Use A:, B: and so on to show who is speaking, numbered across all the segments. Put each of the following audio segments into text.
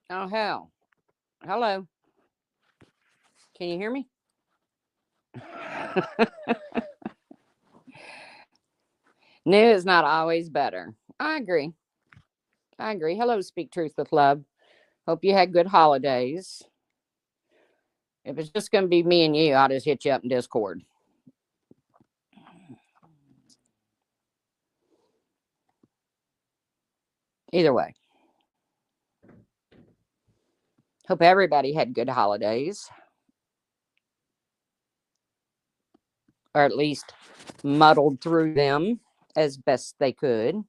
A: Oh, hell. Hello. Can you hear me? New is not always better. I agree. I agree. Hello, Speak Truth with Love. Hope you had good holidays. If it's just going to be me and you, I'll just hit you up in Discord. Either way, hope everybody had good holidays, or at least muddled through them as best they could.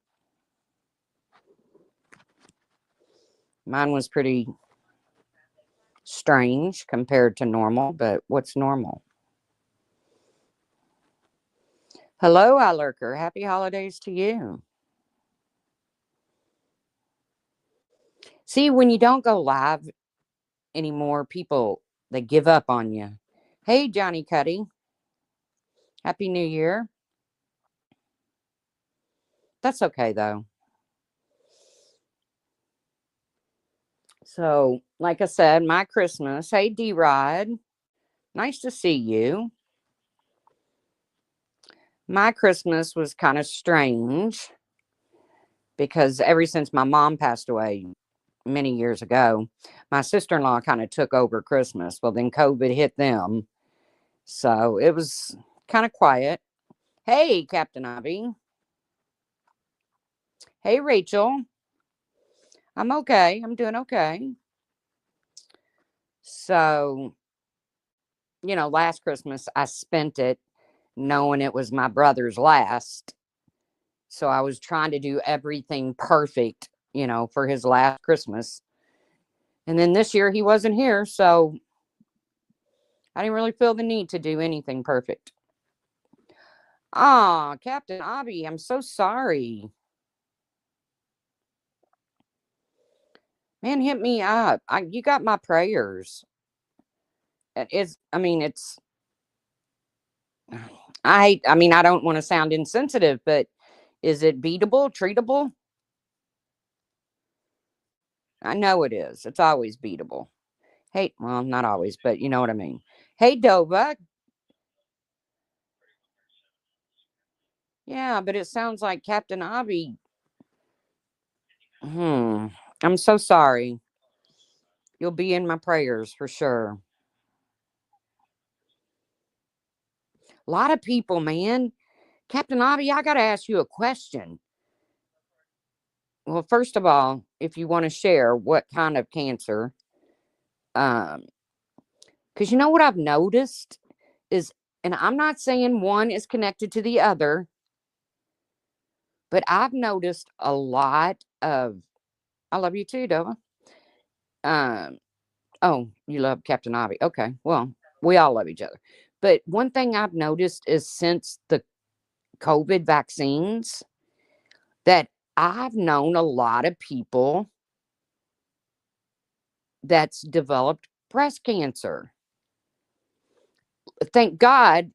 A: Mine was pretty strange compared to normal, but what's normal? Hello, Lurker. Happy holidays to you. See, when you don't go live anymore, people they give up on you. Hey, Johnny Cuddy. Happy New Year. That's okay though. So, like I said, my Christmas. Hey, D Rod. Nice to see you. My Christmas was kind of strange because ever since my mom passed away many years ago, my sister in law kind of took over Christmas. Well, then COVID hit them. So it was kind of quiet. Hey, Captain Ivy. Hey, Rachel. I'm okay. I'm doing okay. So, last Christmas I spent it knowing it was my brother's last. So I was trying to do everything perfect, for his last Christmas. And then this year he wasn't here. So I didn't really feel the need to do anything perfect. Ah, Captain Abby, I'm so sorry. Man, hit me up. You got my prayers. It's I don't want to sound insensitive, but is it beatable, treatable? I know it is. It's always beatable. Hey, well, not always, but you know what I mean. Hey, Dova. Yeah, but it sounds like Captain Abby. I'm so sorry. You'll be in my prayers for sure. A lot of people, man. Captain Abby, I got to ask you a question. Well, first of all, if you want to share what kind of cancer, um, because you know what I've noticed is, and I'm not saying one is connected to the other, but I've noticed a lot of. I love you too, Dova. Um, oh, you love Captain Ivy. Okay, well, we all love each other. But one thing I've noticed is since the COVID vaccines, that I've known a lot of people that's developed breast cancer. Thank God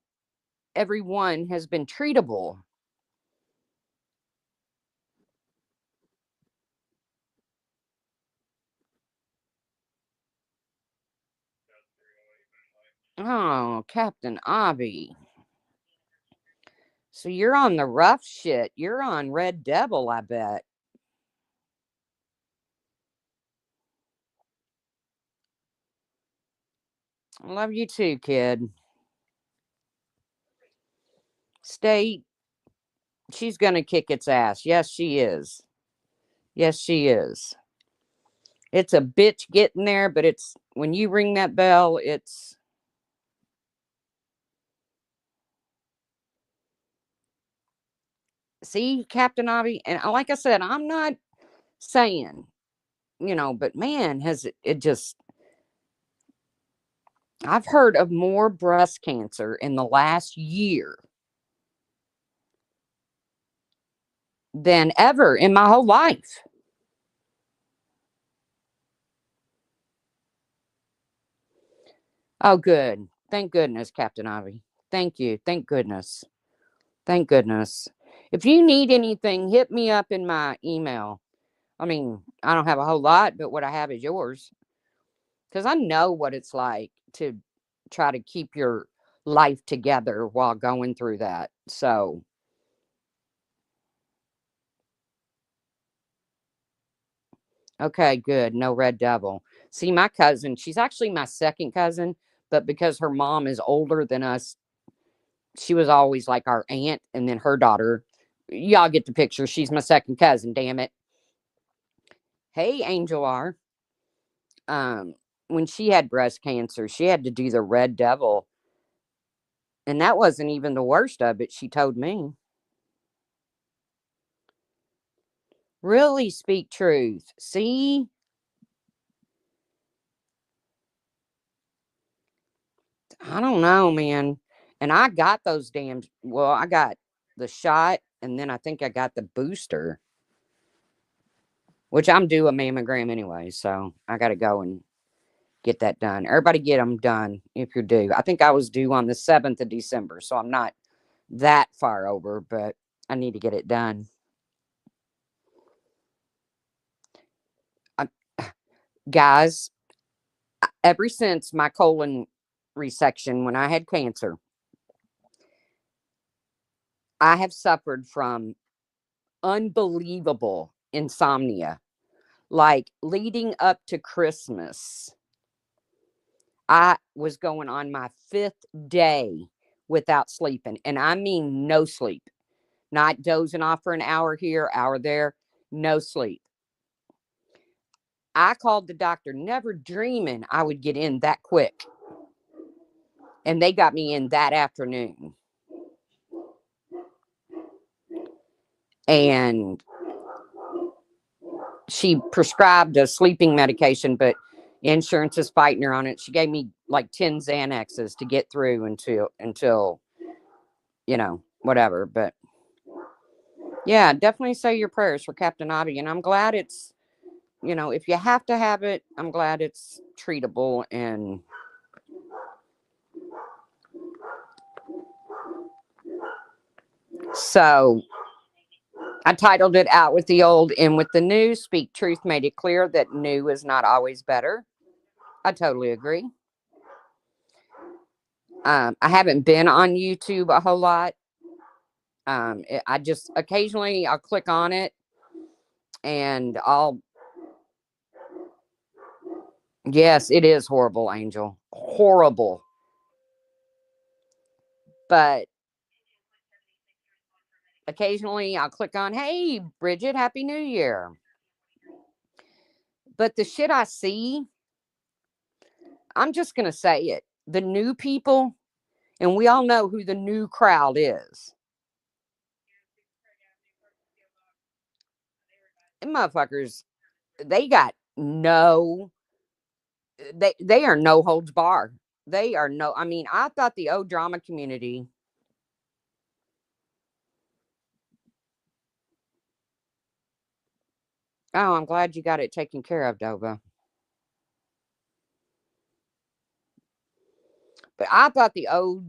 A: everyone has been treatable. Oh, Captain Ivy. So you're on the rough shit. You're on Red Devil, I bet. I love you too, kid. State, she's going to kick its ass. Yes, she is. Yes, she is. It's a bitch getting there, but it's when you ring that bell, it's see, Captain Ivy, and like I said, I'm not saying, but man, has it just I've heard of more breast cancer in the last year than ever in my whole life. Oh, good. Thank goodness, Captain Ivy. Thank you. Thank goodness. Thank goodness. If you need anything, hit me up in my email. I mean, I don't have a whole lot, but what I have is yours. Because I know what it's like to try to keep your life together while going through that. So, okay, good. No red devil. See, my cousin, she's actually my second cousin, but because her mom is older than us, she was always like our aunt, and then her daughter. Y'all get the picture. She's my second cousin, damn it. Hey, Angel R. Um, when she had breast cancer, she had to do the red devil, and that wasn't even the worst of it, she told me. Really speak truth. See, I don't know, man. And I got those damn, well, I got the shot, and then I think I got the booster, which I'm due a mammogram anyway. So I got to go and get that done. Everybody get them done if you're due. I think I was due on the 7th of December. So I'm not that far over, but I need to get it done. I, guys, ever since my colon resection when I had cancer, I have suffered from unbelievable insomnia. Like leading up to Christmas, I was going on my 5th day without sleeping. And I mean, no sleep, not dozing off for an hour here, hour there, no sleep. I called the doctor, never dreaming I would get in that quick. And they got me in that afternoon. And she prescribed a sleeping medication, but insurance is fighting her on it. She gave me like 10 Xanaxes to get through until whatever. But yeah, definitely say your prayers for Captain Obby. And I'm glad it's, if you have to have it, I'm glad it's treatable. And so I titled it Out with the Old, In with the New. Speak Truth made it clear that new is not always better. I totally agree. I haven't been on YouTube a whole lot. I just occasionally I'll click on it and yes, it is horrible, Angel. Horrible. But occasionally I'll click on, hey, Bridget, Happy New Year. But the shit I see, I'm just going to say it. The new people, and we all know who the new crowd is. And motherfuckers, they got they are no holds bar. They are no, I mean, I thought the old drama community, oh, I'm glad you got it taken care of, Dova. But I thought the old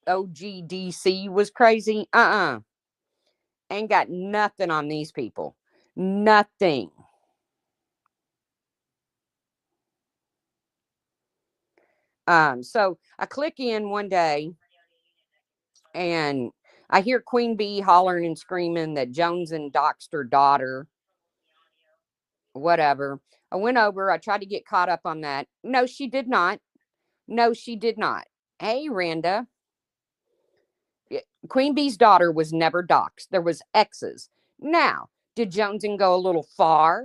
A: OGDC was crazy. Ain't got nothing on these people. Nothing. So I click in one day and I hear Queen Bee hollering and screaming that Jones and doxed her daughter, whatever. I went over, I tried to get caught up on that. No, she did not. No, she did not. Hey, Randa. Queen Bee's daughter was never doxed. There was X's. Now, did Joneson go a little far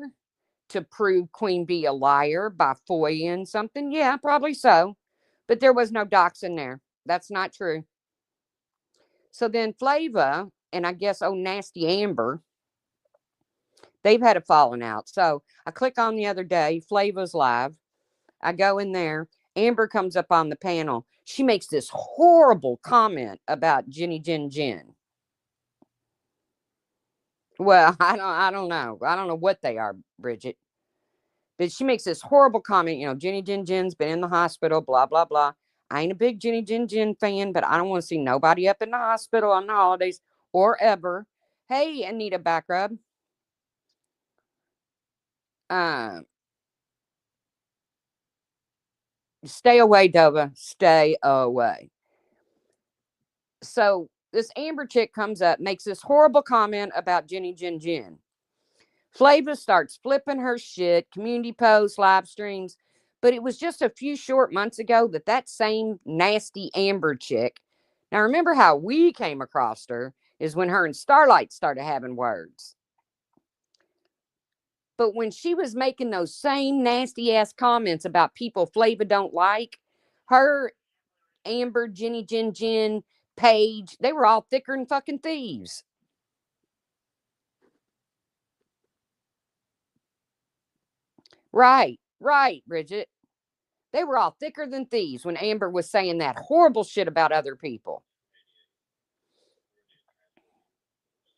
A: to prove Queen Bee a liar by foiling something? Yeah, probably so. But there was no dox in there. That's not true. So then Flava and I guess Nasty Amber, they've had a falling out. So I click on the other day, Flava's live. I go in there. Amber comes up on the panel. She makes this horrible comment about Jenny Jen Jen. Well, I don't know. I don't know what they are, Bridget. But she makes this horrible comment, Jenny Jen Jen's been in the hospital, blah, blah, blah. I ain't a big Jenny Jen Jen fan, but I don't want to see nobody up in the hospital on the holidays or ever. Hey, Anita Backrub. Uh, Stay away, Dova. Stay away. So this Amber chick comes up, makes this horrible comment about Jenny Jen Jen. Flava starts flipping her shit, community posts, live streams. But it was just a few short months ago that that same nasty Amber chick. Now, remember how we came across her is when her and Starlight started having words. But when she was making those same nasty ass comments about people Flava don't like, her, Amber, Jenny Jen Jen, Paige, they were all thicker than fucking thieves. Right, Bridget. They were all thicker than thieves when Amber was saying that horrible shit about other people.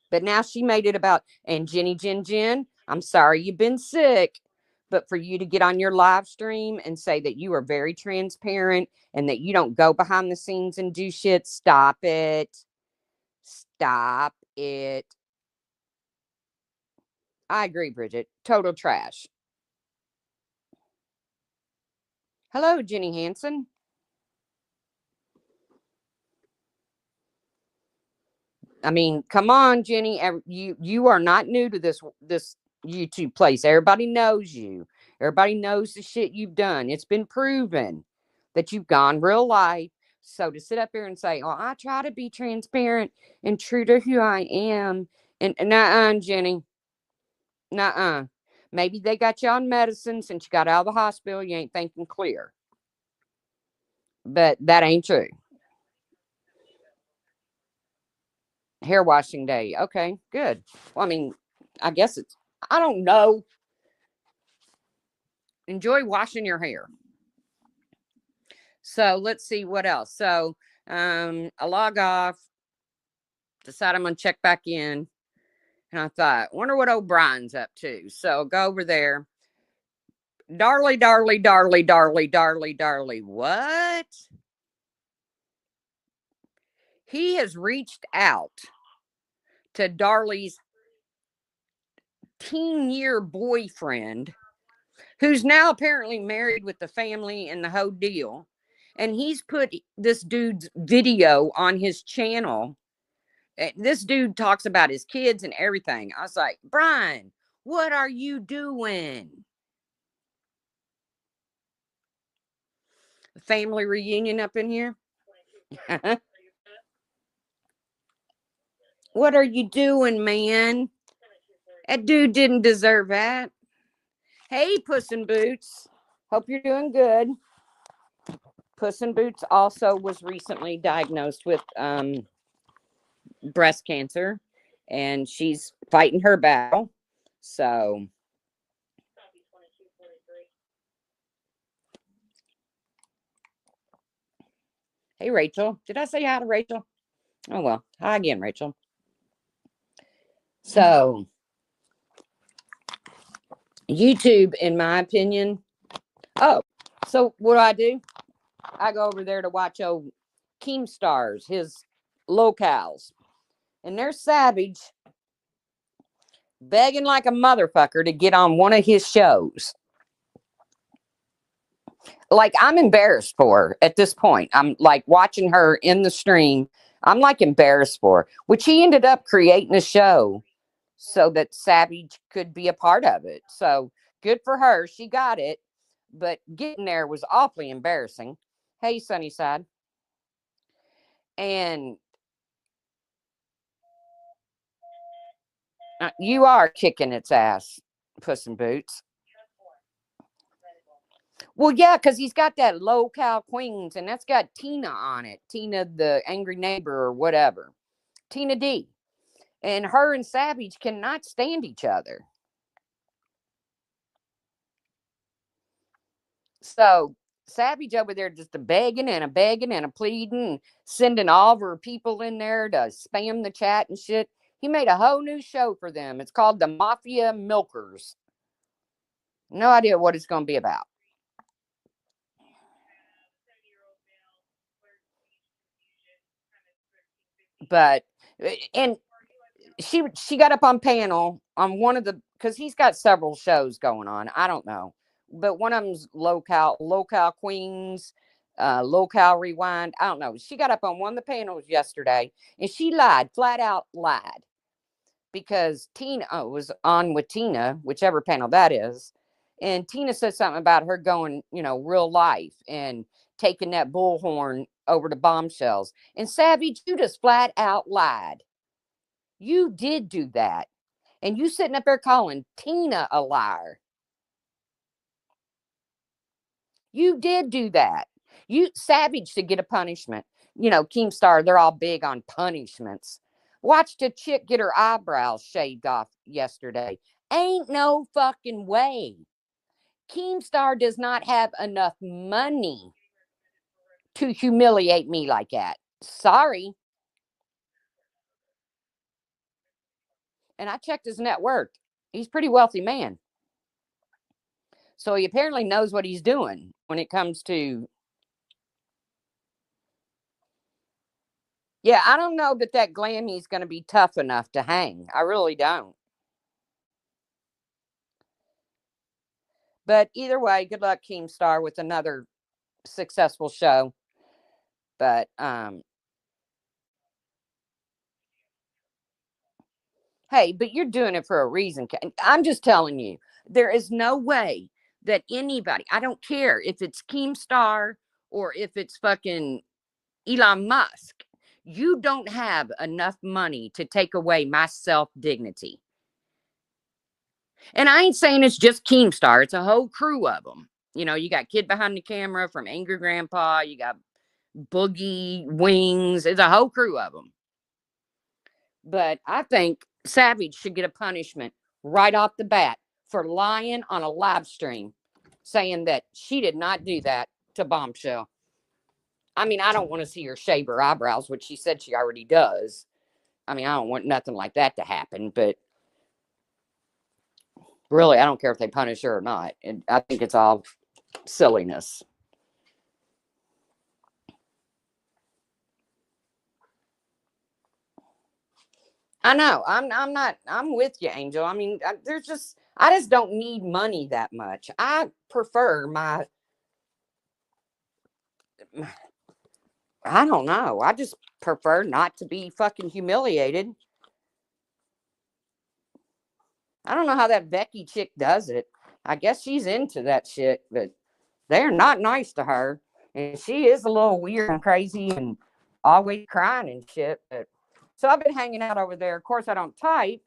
A: But now she made it about, and Jenny Jen Jen, I'm sorry you've been sick, but for you to get on your live stream and say that you are very transparent and that you don't go behind the scenes and do shit, stop it. Stop it. I agree, Bridget. Total trash. Hello, Jenny Hansen. I mean, come on, Jenny. You are not new to this YouTube place. Everybody knows you. Everybody knows the shit you've done. It's been proven that you've gone real life. So to sit up here and say, "Oh, I try to be transparent and true to who I am," and nah, Jenny, nah. Maybe they got you on medicine since you got out of the hospital. You ain't thinking clear, but that ain't true. Hair washing day. Okay, good. Well, I mean, I guess it's. I don't know. Enjoy washing your hair. So let's see what else. So I log off, decide I'm gonna check back in, and I thought, wonder what O'Brien's up to. So go over there. Darly. What? He has reached out to Darley's teen-year boyfriend, who's now apparently married with the family and the whole deal. And he's put this dude's video on his channel. This dude talks about his kids and everything. I was like, Brian, what are you doing? Family reunion up in here? What are you doing, man? That dude didn't deserve that. Hey, Puss in Boots. Hope you're doing good. Puss in Boots also was recently diagnosed with breast cancer, and she's fighting her battle. So, hey, Rachel. Did I say hi to Rachel? Oh, well. Hi again, Rachel. So, YouTube, in my opinion. Oh, so what do? I go over there to watch old Keemstars, his locals. And they're savage, begging like a motherfucker to get on one of his shows. Like, I'm embarrassed for her at this point. I'm like watching her in the stream. I'm like embarrassed for her, which he ended up creating a show so that Savage could be a part of it. So good for her. She got it. But getting there was awfully embarrassing. Hey, Sunnyside. And you are kicking its ass, Puss in Boots. Well, yeah, because he's got that low cal queens, and that's got Tina on it. Tina, the angry neighbor, or whatever. Tina D. And her and Savage cannot stand each other. So Savage over there just a begging and a begging and a pleading, sending all of her people in there to spam the chat and shit. He made a whole new show for them. It's called the Mafia Milkers. No idea what it's going to be about. But, and she got up on panel on one of the, because he's got several shows going on. I don't know, but one of them's locale queens, locale rewind. I don't know. She got up on one of the panels yesterday and she lied, flat out lied, because Tina was on with Tina, whichever panel that is, and Tina said something about her going, real life and taking that bullhorn over to Bombshells. And Savage, you just flat out lied. You did do that. And you sitting up there calling Tina a liar. You did do that. You Savage should get a punishment. Keemstar, they're all big on punishments. Watched a chick get her eyebrows shaved off yesterday. Ain't no fucking way. Keemstar does not have enough money to humiliate me like that. Sorry. And I checked his net worth. He's a pretty wealthy man. So he apparently knows what he's doing when it comes to. Yeah, I don't know that Glammy's going to be tough enough to hang. I really don't. But either way, good luck, Keemstar, with another successful show. But hey, but you're doing it for a reason. I'm just telling you, there is no way that anybody, I don't care if it's Keemstar or if it's fucking Elon Musk, you don't have enough money to take away my self dignity. And I ain't saying it's just Keemstar, it's a whole crew of them. You got Kid Behind the Camera from Angry Grandpa, you got Boogie Wings, it's a whole crew of them. But I think Savage should get a punishment right off the bat for lying on a live stream saying that she did not do that to Bombshell. I mean, I don't want to see her shave her eyebrows, which she said she already does. I mean, I don't want nothing like that to happen, but really, I don't care if they punish her or not. And I think it's all silliness. I know. I'm not. I'm with you, Angel. I mean, I just don't need money that much. I prefer my. I don't know. I just prefer not to be fucking humiliated. I don't know how that Becky chick does it. I guess she's into that shit, but they're not nice to her. And she is a little weird and crazy and always crying and shit. But so I've been hanging out over there. Of course, I don't type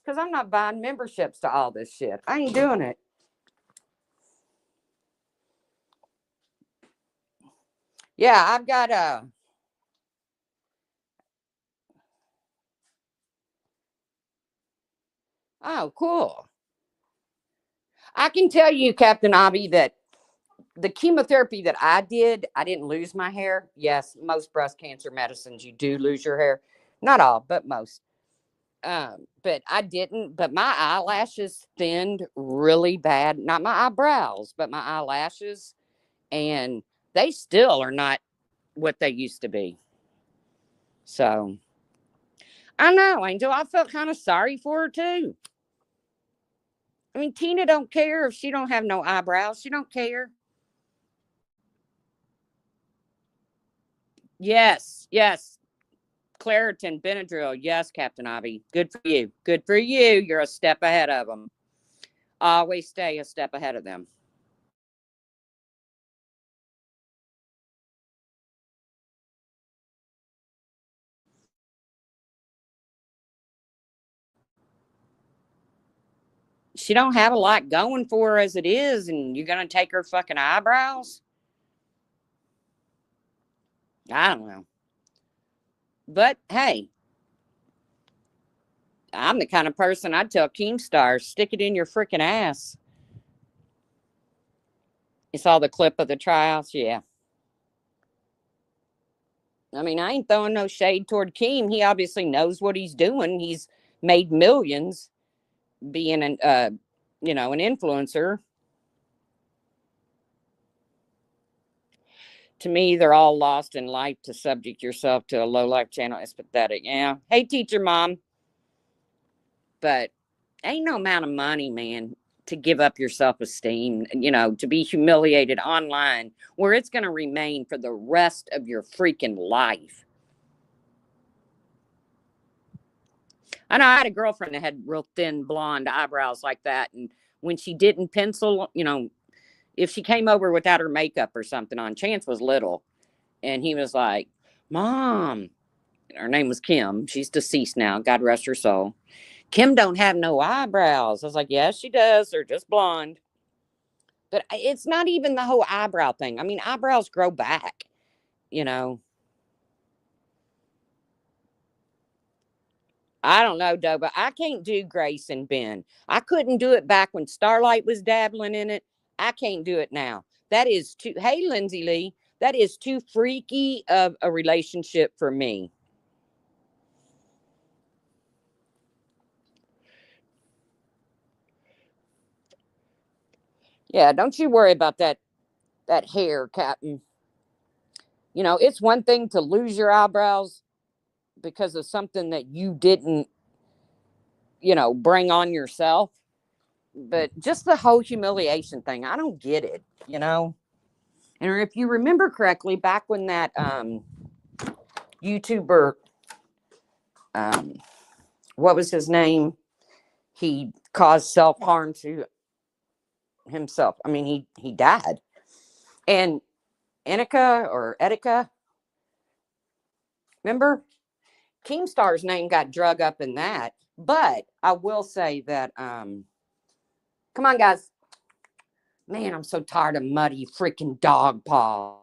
A: because I'm not buying memberships to all this shit. I ain't doing it. Yeah, I've got a. Oh, cool. I can tell you, Captain Obby, that the chemotherapy that I did, I didn't lose my hair. Yes, most breast cancer medicines, you do lose your hair. Not all, but most. But I didn't. But my eyelashes thinned really bad. Not my eyebrows, but my eyelashes. And they still are not what they used to be. So I know, Angel. I felt kind of sorry for her too. I mean, Tina don't care if she don't have no eyebrows. She don't care. Yes, yes. Claritin, Benadryl. Yes, Captain Ivy. Good for you. Good for you. You're a step ahead of them. Always stay a step ahead of them. She don't have a lot going for her as it is, and you're gonna take her fucking eyebrows? I don't know. But hey, I'm the kind of person I'd tell Keemstar, stick it in your freaking ass. You saw the clip of the tryouts? Yeah. I mean, I ain't throwing no shade toward Keem. He obviously knows what he's doing. He's made millions being an influencer. To me, they're all lost in life to subject yourself to a low life channel. It's pathetic. Yeah. Hey, teacher mom. But ain't no amount of money, man, to give up your self-esteem, to be humiliated online where it's going to remain for the rest of your freaking life. I know I had a girlfriend that had real thin blonde eyebrows like that. And when she didn't pencil, if she came over without her makeup or something on, Chance was little. And he was like, Mom, her name was Kim. She's deceased now. God rest her soul. Kim don't have no eyebrows. I was like, yes, she does. They're just blonde. But it's not even the whole eyebrow thing. I mean, eyebrows grow back, you know. I don't know, though, but I can't do Grace and Ben. I couldn't do it back when Starlight was dabbling in it. I can't do it now. That is too, hey, Lindsay Lee, that is too freaky of a relationship for me. Yeah, don't you worry about that hair, Captain. It's one thing to lose your eyebrows because of something that you didn't, bring on yourself. But just the whole humiliation thing, I don't get it. And if you remember correctly, back when that YouTuber, um, what was his name? He caused self harm to himself. I mean, he died. And Etika, remember? Keemstar's name got drug up in that. But I will say that, come on, guys. Man, I'm so tired of muddy freaking dog paw.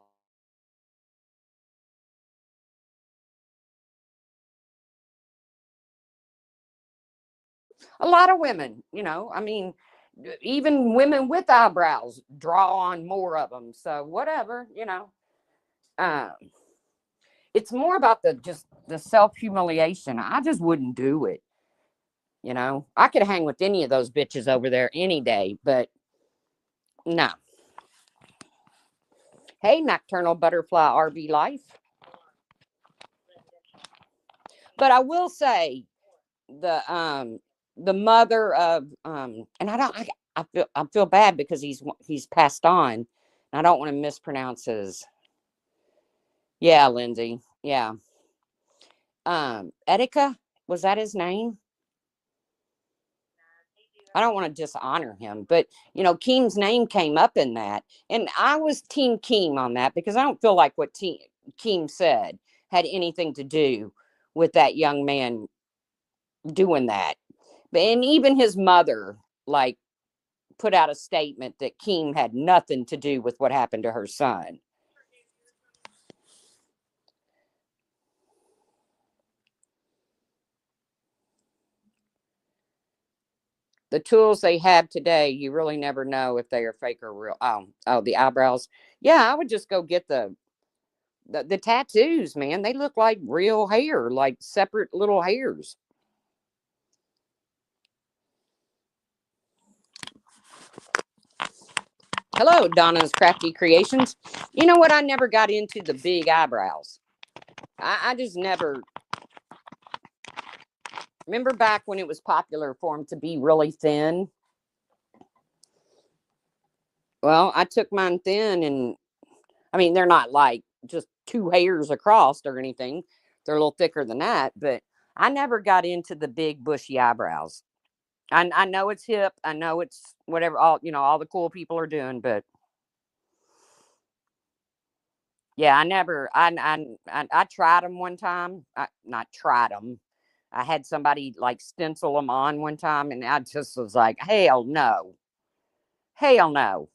A: A lot of women, I mean, even women with eyebrows draw on more of them. So whatever. Um, it's more about the self humiliation. I just wouldn't do it. I could hang with any of those bitches over there any day, but no. Hey, nocturnal butterfly RB life. But I will say the mother of and I feel bad because he's passed on. I don't want to mispronounce his. Yeah, Lindsay. Yeah. Etika, was that his name? I don't want to dishonor him, but Keem's name came up in that, and I was Team Keem on that because I don't feel like what Keem said had anything to do with that young man doing that. And even his mother, like, put out a statement that Keem had nothing to do with what happened to her son. The tools they have today, you really never know if they are fake or real. Oh, the eyebrows. Yeah, I would just go get the tattoos, man. They look like real hair, like separate little hairs. Hello, Donna's Crafty Creations. You know what? I never got into the big eyebrows. I just never. Remember back when it was popular for them to be really thin? Well, I took mine thin, and I mean, they're not like just two hairs across or anything. They're a little thicker than that, but I never got into the big bushy eyebrows. I know it's hip. I know it's whatever all the cool people are doing, but yeah, I never. I tried them one time. I not tried them. I had somebody like stencil them on one time, and I just was like, hell no, hell no.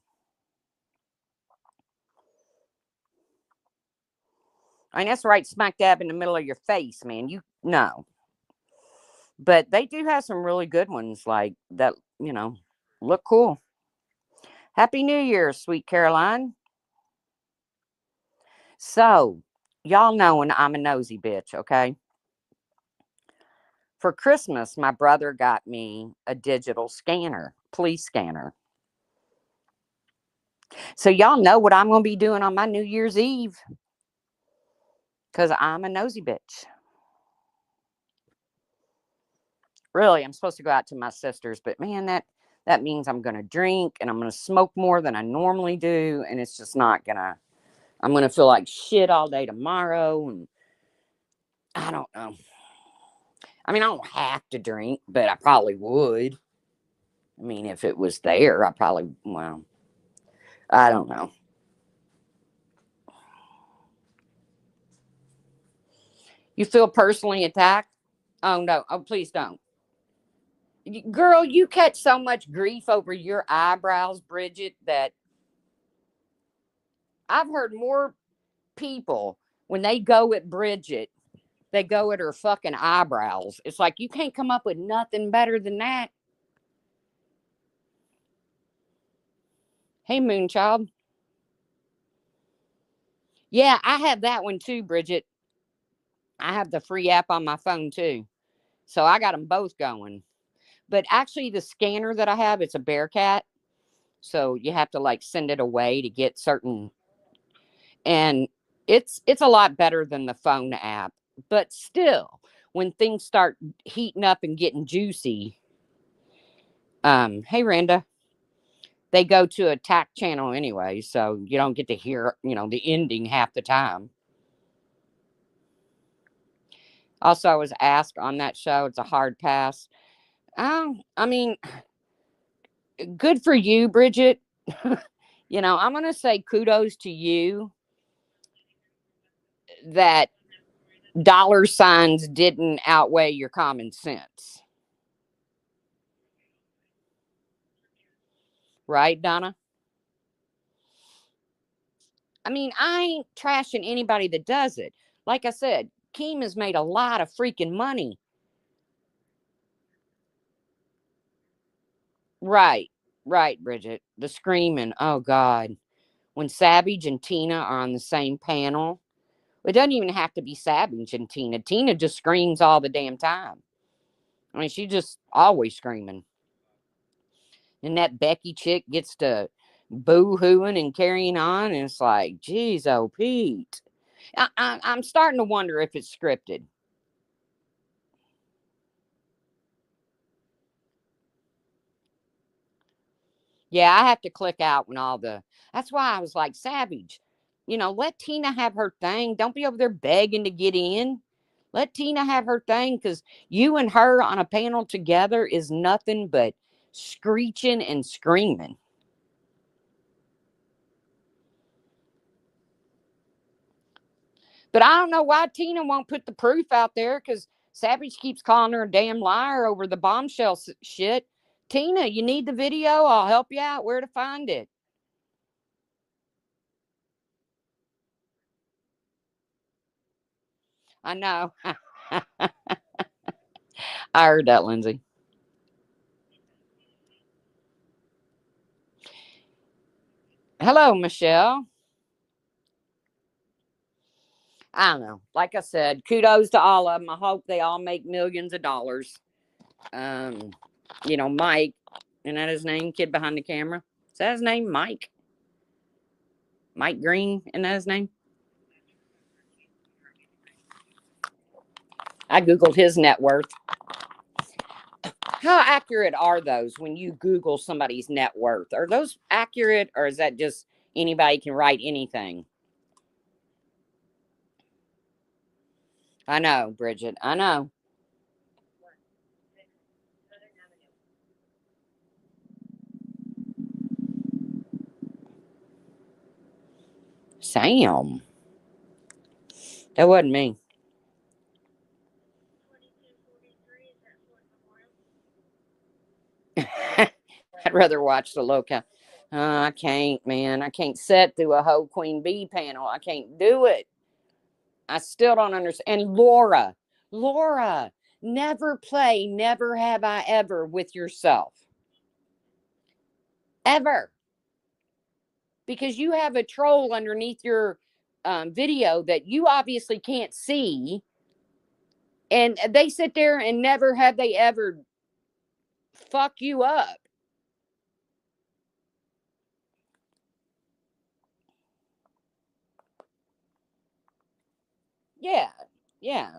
A: I mean, that's right smack dab in the middle of your face, man. You no, but they do have some really good ones like that. Look cool. Happy New Year, sweet Caroline. So, y'all knowing I'm a nosy bitch, okay? For Christmas, my brother got me a digital scanner, police scanner. So, y'all know what I'm going to be doing on my New Year's Eve because I'm a nosy bitch. Really, I'm supposed to go out to my sister's, but man, that means I'm going to drink and I'm going to smoke more than I normally do, and it's just not going to. I'm going to feel like shit all day tomorrow, and I don't know. I mean, I don't have to drink, but I probably would. I mean, if it was there, I probably, well, I don't know. You feel personally attacked? Oh, no. Oh, please don't. Girl, you catch so much grief over your eyebrows, Bridget, that I've heard more people when they go at Bridget, they go at her fucking eyebrows. It's like you can't come up with nothing better than that. Hey, Moonchild. Yeah, I have that one too, Bridget. I have the free app on my phone too. So I got them both going. But actually, the scanner that I have, it's a Bearcat. So you have to like send it away to get certain, and it's a lot better than the phone app. But still, when things start heating up and getting juicy, hey Randa, they go to a tack channel anyway, so you don't get to hear, the ending half the time. Also, I was asked on that show, it's a hard pass. I mean, good for you, Bridget. I'm going to say kudos to you that dollar signs didn't outweigh your common sense. Right, Donna? I mean, I ain't trashing anybody that does it. Like I said, Keem has made a lot of freaking money. Right, right, Bridget. The screaming. Oh, God. When Savage and Tina are on the same panel, it doesn't even have to be Savage and Tina. Tina just screams all the damn time. I mean, she just always screaming. And that Becky chick gets to boo-hooing and carrying on. And it's like, geez, oh, Pete. I'm starting to wonder if it's scripted. Yeah, I have to click out when all the. That's why I was like, Savage, let Tina have her thing. Don't be over there begging to get in. Let Tina have her thing, because you and her on a panel together is nothing but screeching and screaming. But I don't know why Tina won't put the proof out there, because Savage keeps calling her a damn liar over the bombshell shit. Tina, you need the video? I'll help you out where to find it. I know. I heard that, Lindsay. Hello, Michelle. I don't know. Like I said, kudos to all of them. I hope they all make millions of dollars. Um, Mike, isn't that his name? Kid behind the camera. Is that his name? Mike? Mike Green, isn't that his name? I Googled his net worth. How accurate are those when you Google somebody's net worth? Are those accurate, or is that just anybody can write anything? I know, Bridget. I know. Sam. That wasn't me. I'd rather watch the local. I can't, man. I can't sit through a whole Queen Bee panel. I can't do it. I still don't understand. And Laura, never play Never Have I Ever with yourself. Ever. Because you have a troll underneath your video that you obviously can't see. And they sit there and never have they ever fuck you up. Yeah. Yeah.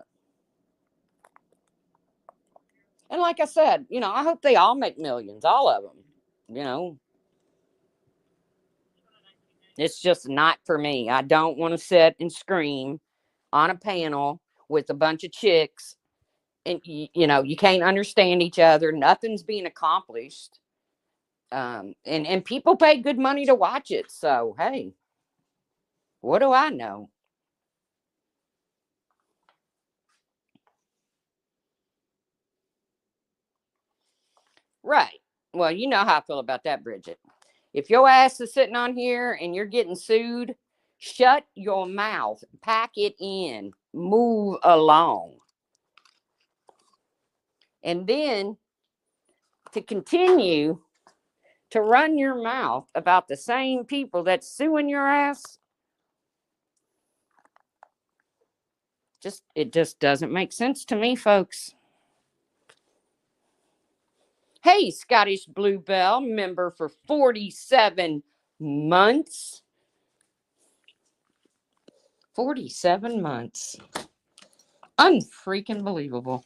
A: And like I said, I hope they all make millions, all of them. You know, it's just not for me. I don't want to sit and scream on a panel with a bunch of chicks, and you can't understand each other. Nothing's being accomplished. And people pay good money to watch it. So hey, what do I know? Right. Well, you know how I feel about that, Bridget. If your ass is sitting on here and you're getting sued, shut your mouth, pack it in, move along. And then to continue to run your mouth about the same people that's suing your ass, it just doesn't make sense to me, folks. Hey, Scottish Bluebell, member for 47 months. 47 months. Unfreaking believable.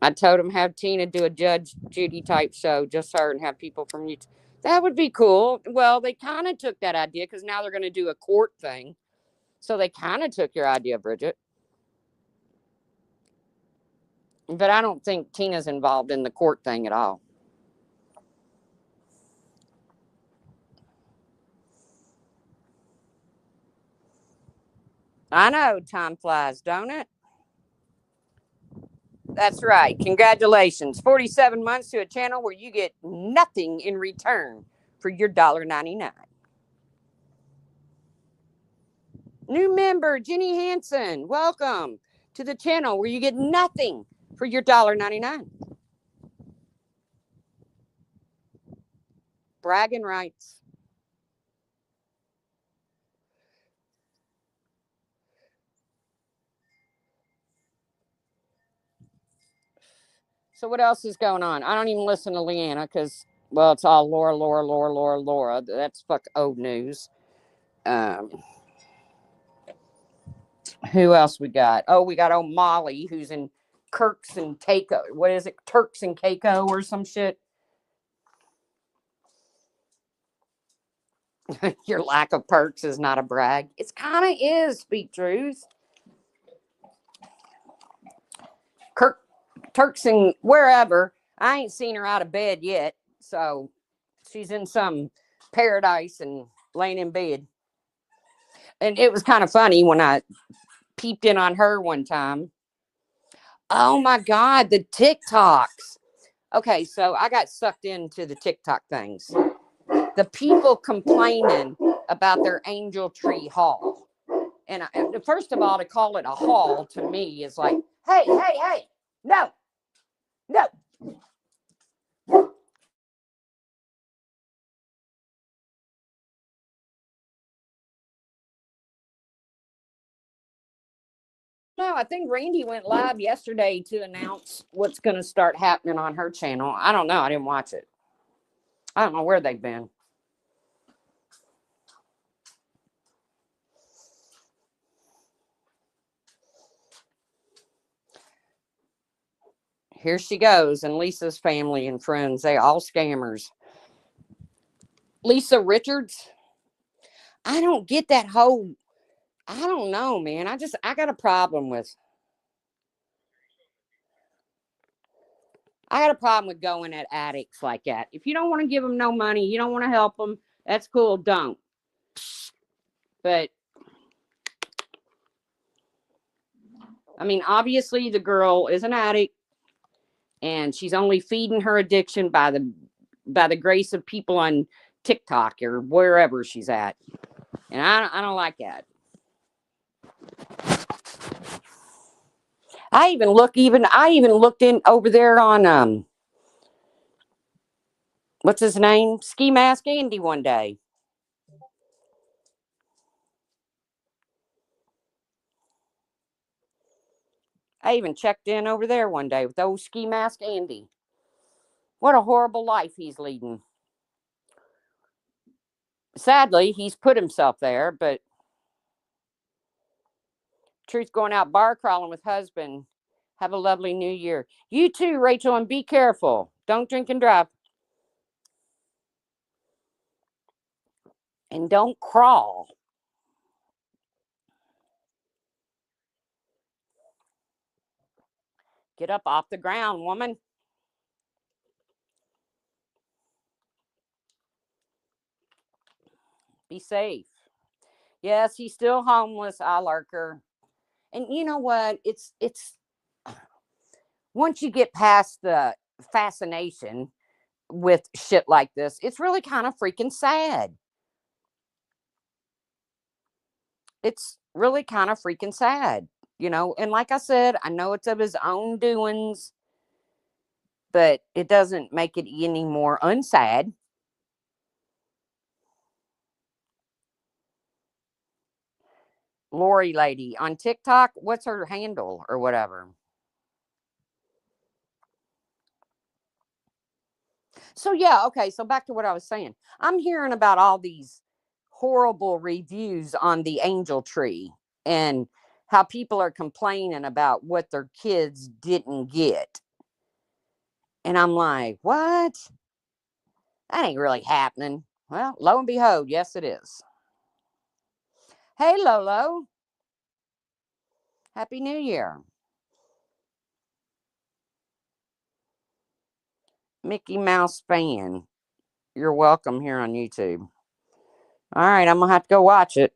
A: I told him have Tina do a Judge Judy type show, just her, and have people from YouTube. That would be cool. Well, they kind of took that idea because now they're going to do a court thing. So they kind of took your idea, Bridget. But I don't think Tina's involved in the court thing at all. I know time flies, don't it? That's right. Congratulations. 47 months to a channel where you get nothing in return for your $1.99. New member, Jenny Hansen. Welcome to the channel where you get nothing for your $1.99. Bragging rights. So what else is going on? I don't even listen to Leanna because, well, it's all Laura, Laura, Laura, Laura, Laura. That's fuck old news. Um, who else we got? Oh, we got old Molly, who's in Kirks and Keiko. What is it? Turks and Keiko or some shit. Your lack of perks is not a brag. It's kind of is, speak truth. Kirk, Turks and wherever. I ain't seen her out of bed yet. So she's in some paradise and laying in bed. And it was kind of funny when I peeped in on her one time. Oh my God, the TikToks. Okay, so I got sucked into the TikTok things. The people complaining about their angel tree hall. And first of all, to call it a hall to me is like, hey, hey, hey, no, no. No, I think Randy went live yesterday to announce what's going to start happening on her channel. I don't know. I didn't watch it. I don't know where they've been. Here she goes, and Lisa's family and friends, they all scammers. Lisa Richards, I don't get that whole, I don't know, man. I got a problem with, I got a problem with going at addicts like that. If you don't want to give them no money, you don't want to help them, that's cool, don't. But, I mean, obviously the girl is an addict, and she's only feeding her addiction by the grace of people on TikTok or wherever she's at. And I don't like that. I even looked in over there on what's his name? Ski Mask Andy one day. I even checked in over there one day with old Ski Mask Andy. What a horrible life he's leading. Sadly, he's put himself there, but Truth going out bar crawling with husband. Have a lovely new year. You too, Rachel, and be careful. Don't drink and drive. And don't crawl. Get up off the ground, woman. Be safe. Yes, he's still homeless, I lurker. And you know what? It's once you get past the fascination with shit like this, it's really kind of freaking sad. It's really kind of freaking sad, you know. And like I said, I know it's of his own doings, but it doesn't make it any more unsad. Lori lady on TikTok, what's her handle or whatever? So yeah, okay, so back to what I was saying. I'm hearing about all these horrible reviews on the angel tree and how people are complaining about what their kids didn't get. And I'm like, what? That ain't really happening. Well, lo and behold, yes, it is. Hey, Lolo. Happy New Year. Mickey Mouse fan. You're welcome here on YouTube. All right, I'm going to have to go watch it.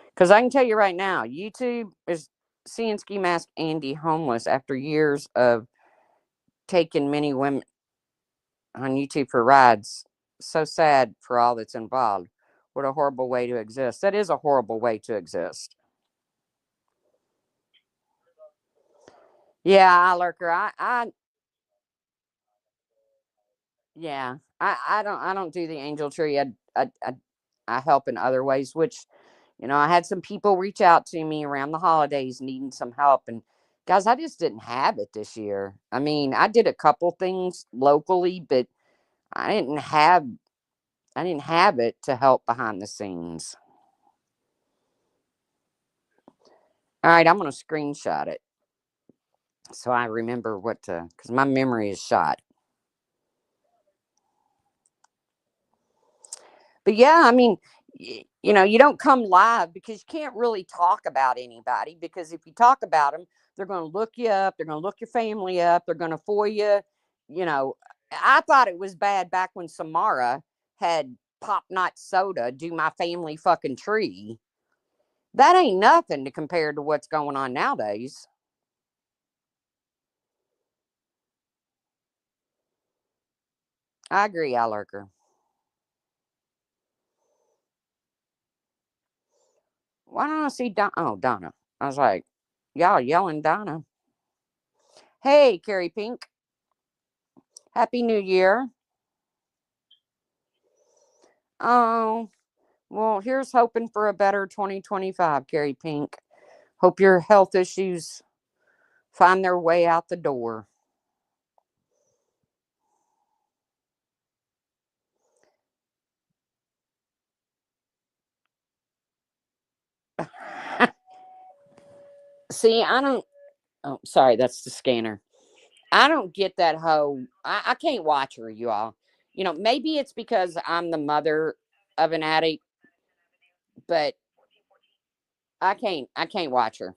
A: Because I can tell you right now, YouTube is seeing Ski Mask Andy homeless after years of taking many women on YouTube for rides. So sad for all that's involved. What a horrible way to exist. That is a horrible way to exist. Yeah, I lurker. Yeah, I don't do the angel tree. I help in other ways, which, I had some people reach out to me around the holidays needing some help, and guys, I just didn't have it this year. I mean, I did a couple things locally, but I didn't have I didn't have it to help behind the scenes. All right, I'm going to screenshot it so I remember what to, because my memory is shot. But yeah, I mean, you don't come live because you can't really talk about anybody. Because if you talk about them, they're going to look you up. They're going to look your family up. They're going to foil you. You know, I thought it was bad back when Samara had Pop Not Soda do my family fucking tree. That ain't nothing to compare to what's going on nowadays. I agree, Allerker. Why don't I see Don? Oh, Donna. I was like, y'all yelling Donna. Hey, Carrie Pink. Happy New Year. Oh, well, here's hoping for a better 2025, Carrie Pink. Hope your health issues find their way out the door. See, I don't. Oh, sorry, that's the scanner. I don't get that hoe. I can't watch her, you all. Maybe it's because I'm the mother of an addict, but I can't watch her.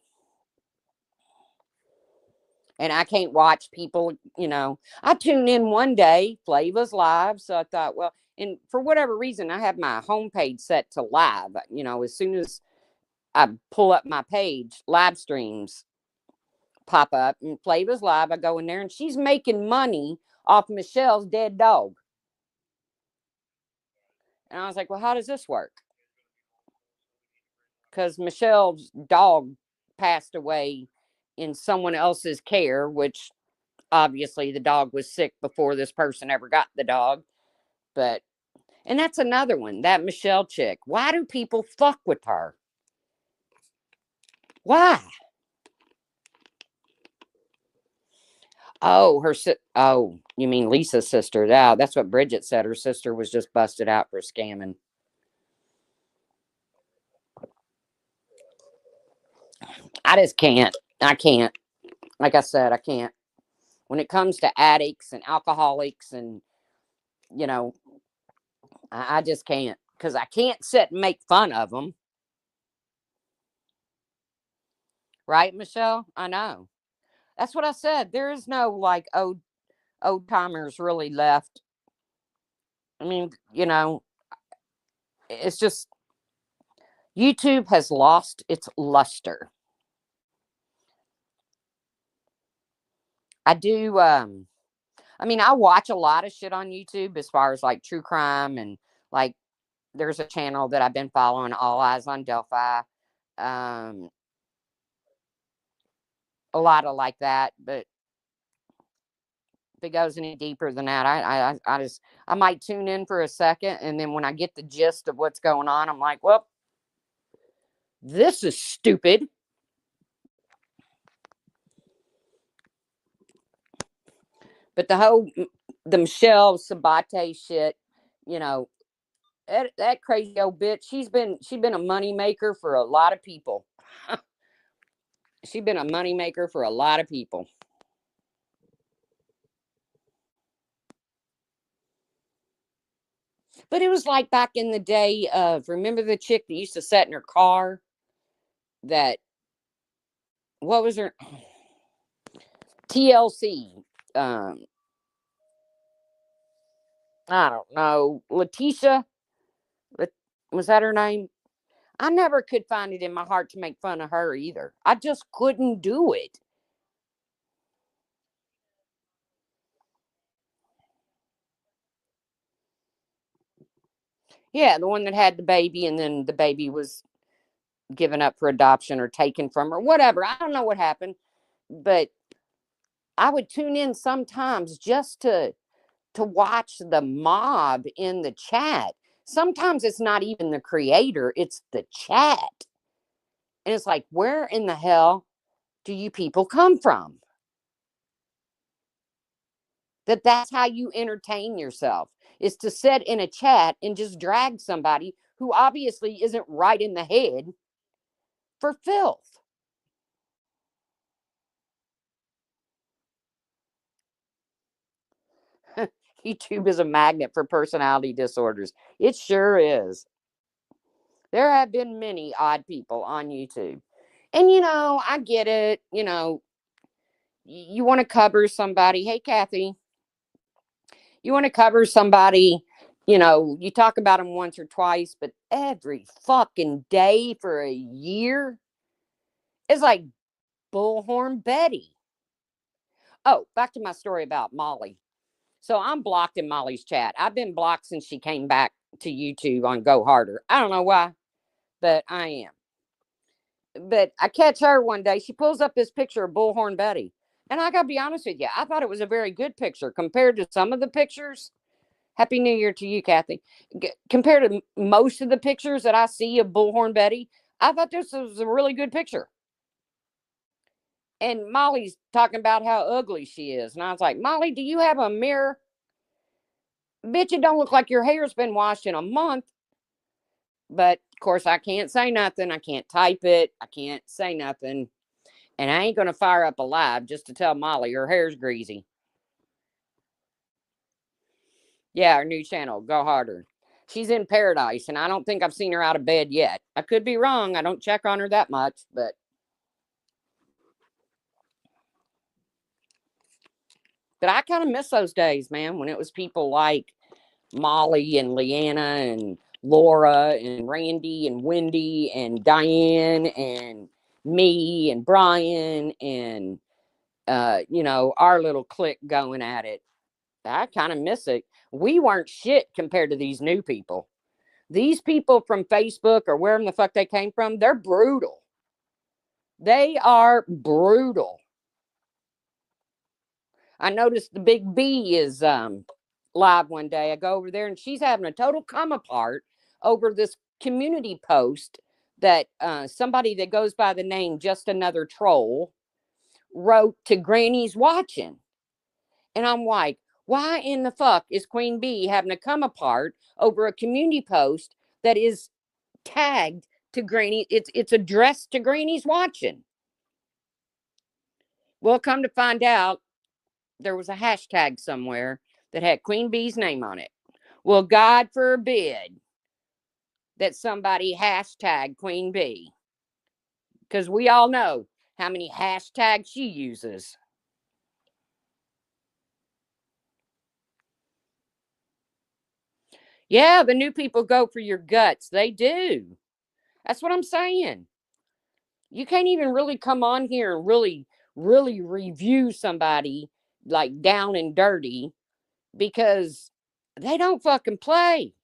A: And I can't watch people. I tuned in one day, Flava's live. So I thought, well, and for whatever reason, I have my homepage set to live. As soon as I pull up my page, live streams pop up and Flava's live. I go in there and she's making money off Michelle's dead dog. And I was like, well, how does this work? Because Michelle's dog passed away in someone else's care, which obviously the dog was sick before this person ever got the dog. But, and that's another one, that Michelle chick. Why do people fuck with her? Why? Oh, oh, you mean Lisa's sister? Yeah, that's what Bridget said. Her sister was just busted out for scamming. I just can't. I can't. Like I said, I can't. When it comes to addicts and alcoholics and, you know, I just can't. Because I can't sit and make fun of them. Right, Michelle? I know. That's what I said. There is no like old timers really left. I mean, it's just YouTube has lost its luster. I do I mean, I watch a lot of shit on YouTube as far as like true crime and like there's a channel that I've been following, All Eyes on Delphi. Um a lot of like that, but if it goes any deeper than that, I might tune in for a second and then when I get the gist of what's going on, I'm like, well, this is stupid. But the Michelle Sabate shit, you know, that crazy old bitch, she's been a money maker for a lot of people. She's been a money maker for a lot of people. But it was like back in the day of remember the chick that used to sit in her car that what was her TLC? Um, I don't know. Letitia, was that her name? I never could find it in my heart to make fun of her either. I just couldn't do it. Yeah, the one that had the baby and then the baby was given up for adoption or taken from her, whatever. I don't know what happened, but I would tune in sometimes just to watch the mob in the chat. Sometimes it's not even the creator, it's the chat. And it's like, where in the hell do you people come from? That's how you entertain yourself is to sit in a chat and just drag somebody who obviously isn't right in the head for filth. YouTube is a magnet for personality disorders. It sure is. There have been many odd people on YouTube. And, I get it. You want to cover somebody. Hey, Kathy, you want to cover somebody. You talk about them once or twice, but every fucking day for a year is like Bullhorn Betty. Oh, back to my story about Molly. So I'm blocked in Molly's chat. I've been blocked since she came back to YouTube on Go Harder. I don't know why, but I am. But I catch her one day. She pulls up this picture of Bullhorn Betty. And I got to be honest with you, I thought it was a very good picture compared to some of the pictures. Happy New Year to you, Kathy. Compared to most of the pictures that I see of Bullhorn Betty, I thought this was a really good picture. And Molly's talking about how ugly she is. And I was like, Molly, do you have a mirror? Bitch, it don't look like your hair's been washed in a month. But of course, I can't say nothing. I can't type it. I can't say nothing. And I ain't going to fire up a live just to tell Molly her hair's greasy. Yeah, our new channel, Go Harder. She's in paradise, and I don't think I've seen her out of bed yet. I could be wrong. I don't check on her that much, but I kind of miss those days, man, when it was people like Molly and Leanna and Laura and Randy and Wendy and Diane and me and Brian and our little clique going at it. I kind of miss it. We weren't shit compared to these new people. These people from Facebook or wherever the fuck they came from, they're brutal. They are brutal. I noticed the big B is live one day. I go over there and she's having a total come apart over this community post that somebody that goes by the name Just Another Troll wrote to Granny's watching. And I'm like, why in the fuck is Queen Bee having a come apart over a community post that is tagged to Granny? It's addressed to Granny's watching. Well, come to find out, there was a hashtag somewhere that had Queen Bee's name on it. Well, God forbid that somebody hashtag Queen Bee, because we all know how many hashtags she uses. Yeah, the new people go for your guts. They do. That's what I'm saying. You can't even really come on here and really review somebody like down and dirty because they don't fucking play.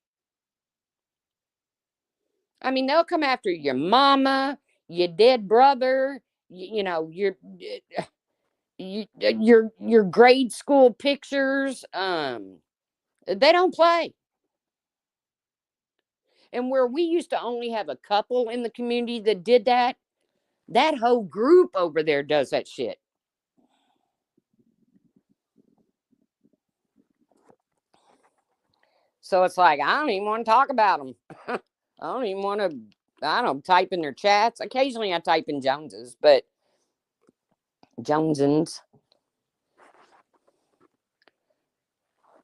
A: I mean, they'll come after your mama, your dead brother, your grade school pictures. They don't play. And where we used to only have a couple in the community that did that, that whole group over there does that shit. So it's like, I don't even want to talk about them. I don't even want to, I don't type in their chats. Occasionally I type in Joneses, but Jonesins.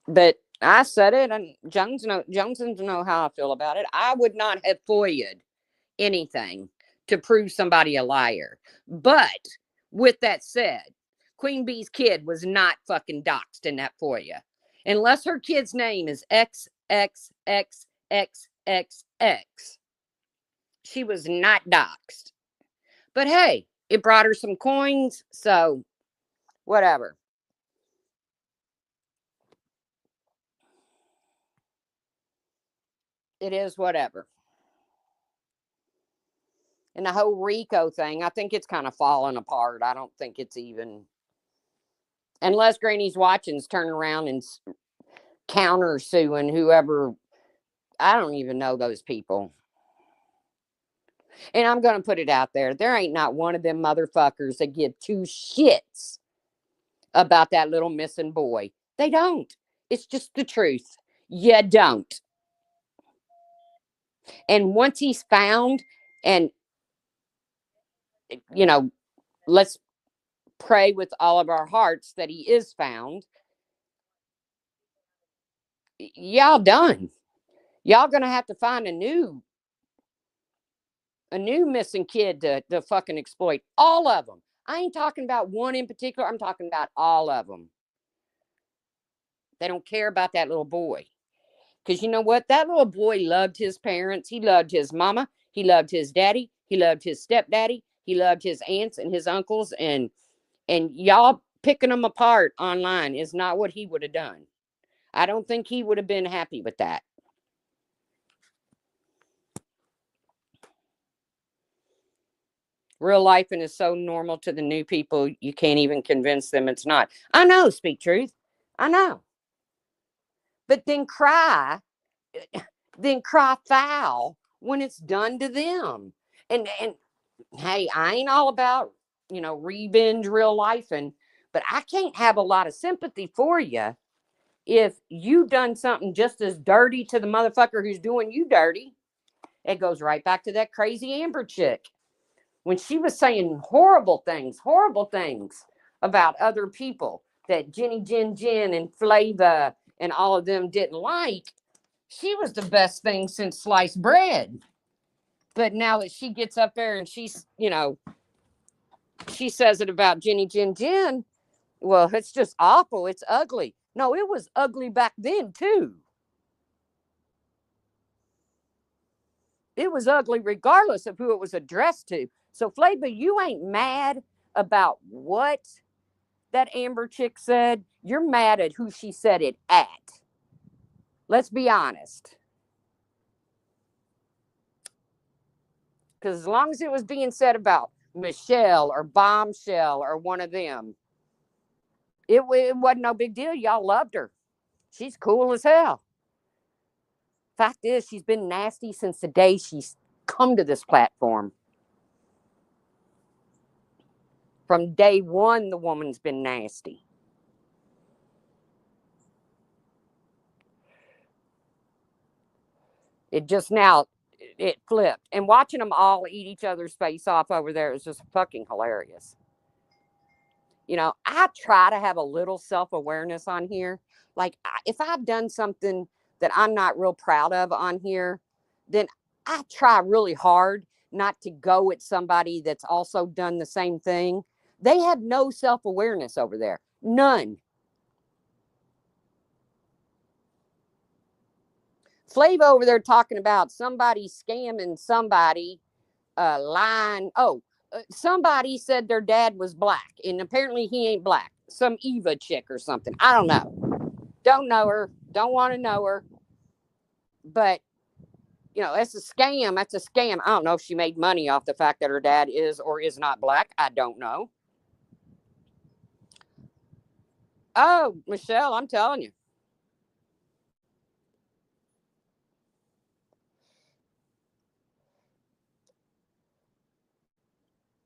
A: But I said it, and Jonesins know how I feel about it. I would not have FOIA'd anything to prove somebody a liar. But with that said, Queen Bee's kid was not fucking doxxed in that FOIA. Unless her kid's name is XXXXXX, she was not doxxed. But hey, it brought her some coins, so whatever. It is whatever. And the whole Rico thing, I think it's kind of falling apart. I don't think it's even, unless Granny's watching's turn around and counter suing whoever. I don't even know those people. And I'm going to put it out there. There ain't not one of them motherfuckers that give two shits about that little missing boy. They don't. It's just the truth. You don't. And once he's found, and, you know, let's pray with all of our hearts that he is found, y'all done. Y'all gonna have to find a new missing kid to fucking exploit. All of them. I ain't talking about one in particular. I'm talking about all of them. They don't care about that little boy. Because you know what? That little boy loved his parents. He loved his mama. He loved his daddy. He loved his stepdaddy. He loved his aunts and his uncles. And y'all picking them apart online is not what he would have done. I don't think he would have been happy with that. Real life and is so normal to the new people, you can't even convince them it's not. I know, speak truth. I know. But then cry foul when it's done to them. And hey, I ain't all about, revenge real life, but I can't have a lot of sympathy for you if you done something just as dirty to the motherfucker who's doing you dirty. It goes right back to that crazy Amber chick when she was saying horrible things about other people that Jenny Jen and Flava and all of them didn't like. She was the best thing since sliced bread. But now that she gets up there and she says it about Jenny Jen, well, it's just awful. It's ugly. No, it was ugly back then, too. It was ugly regardless of who it was addressed to. So, Flava, you ain't mad about what that Amber chick said. You're mad at who she said it at. Let's be honest. Because as long as it was being said about Michelle or Bombshell or one of them, it wasn't no big deal. Y'all loved her. She's cool as hell. Fact is, she's been nasty since the day she's come to this platform. From day one, the woman's been nasty. It just now, it flipped. And watching them all eat each other's face off over there is just fucking hilarious. I try to have a little self-awareness on here. Like, if I've done something that I'm not real proud of on here, then I try really hard not to go at somebody that's also done the same thing. They have no self-awareness over there. None. Flav over there talking about somebody scamming somebody, lying. Oh, somebody said their dad was black, and apparently he ain't black. Some Eva chick or something. I don't know. Don't know her. Don't want to know her. But, that's a scam. That's a scam. I don't know if she made money off the fact that her dad is or is not black. I don't know. Oh, Michelle, I'm telling you.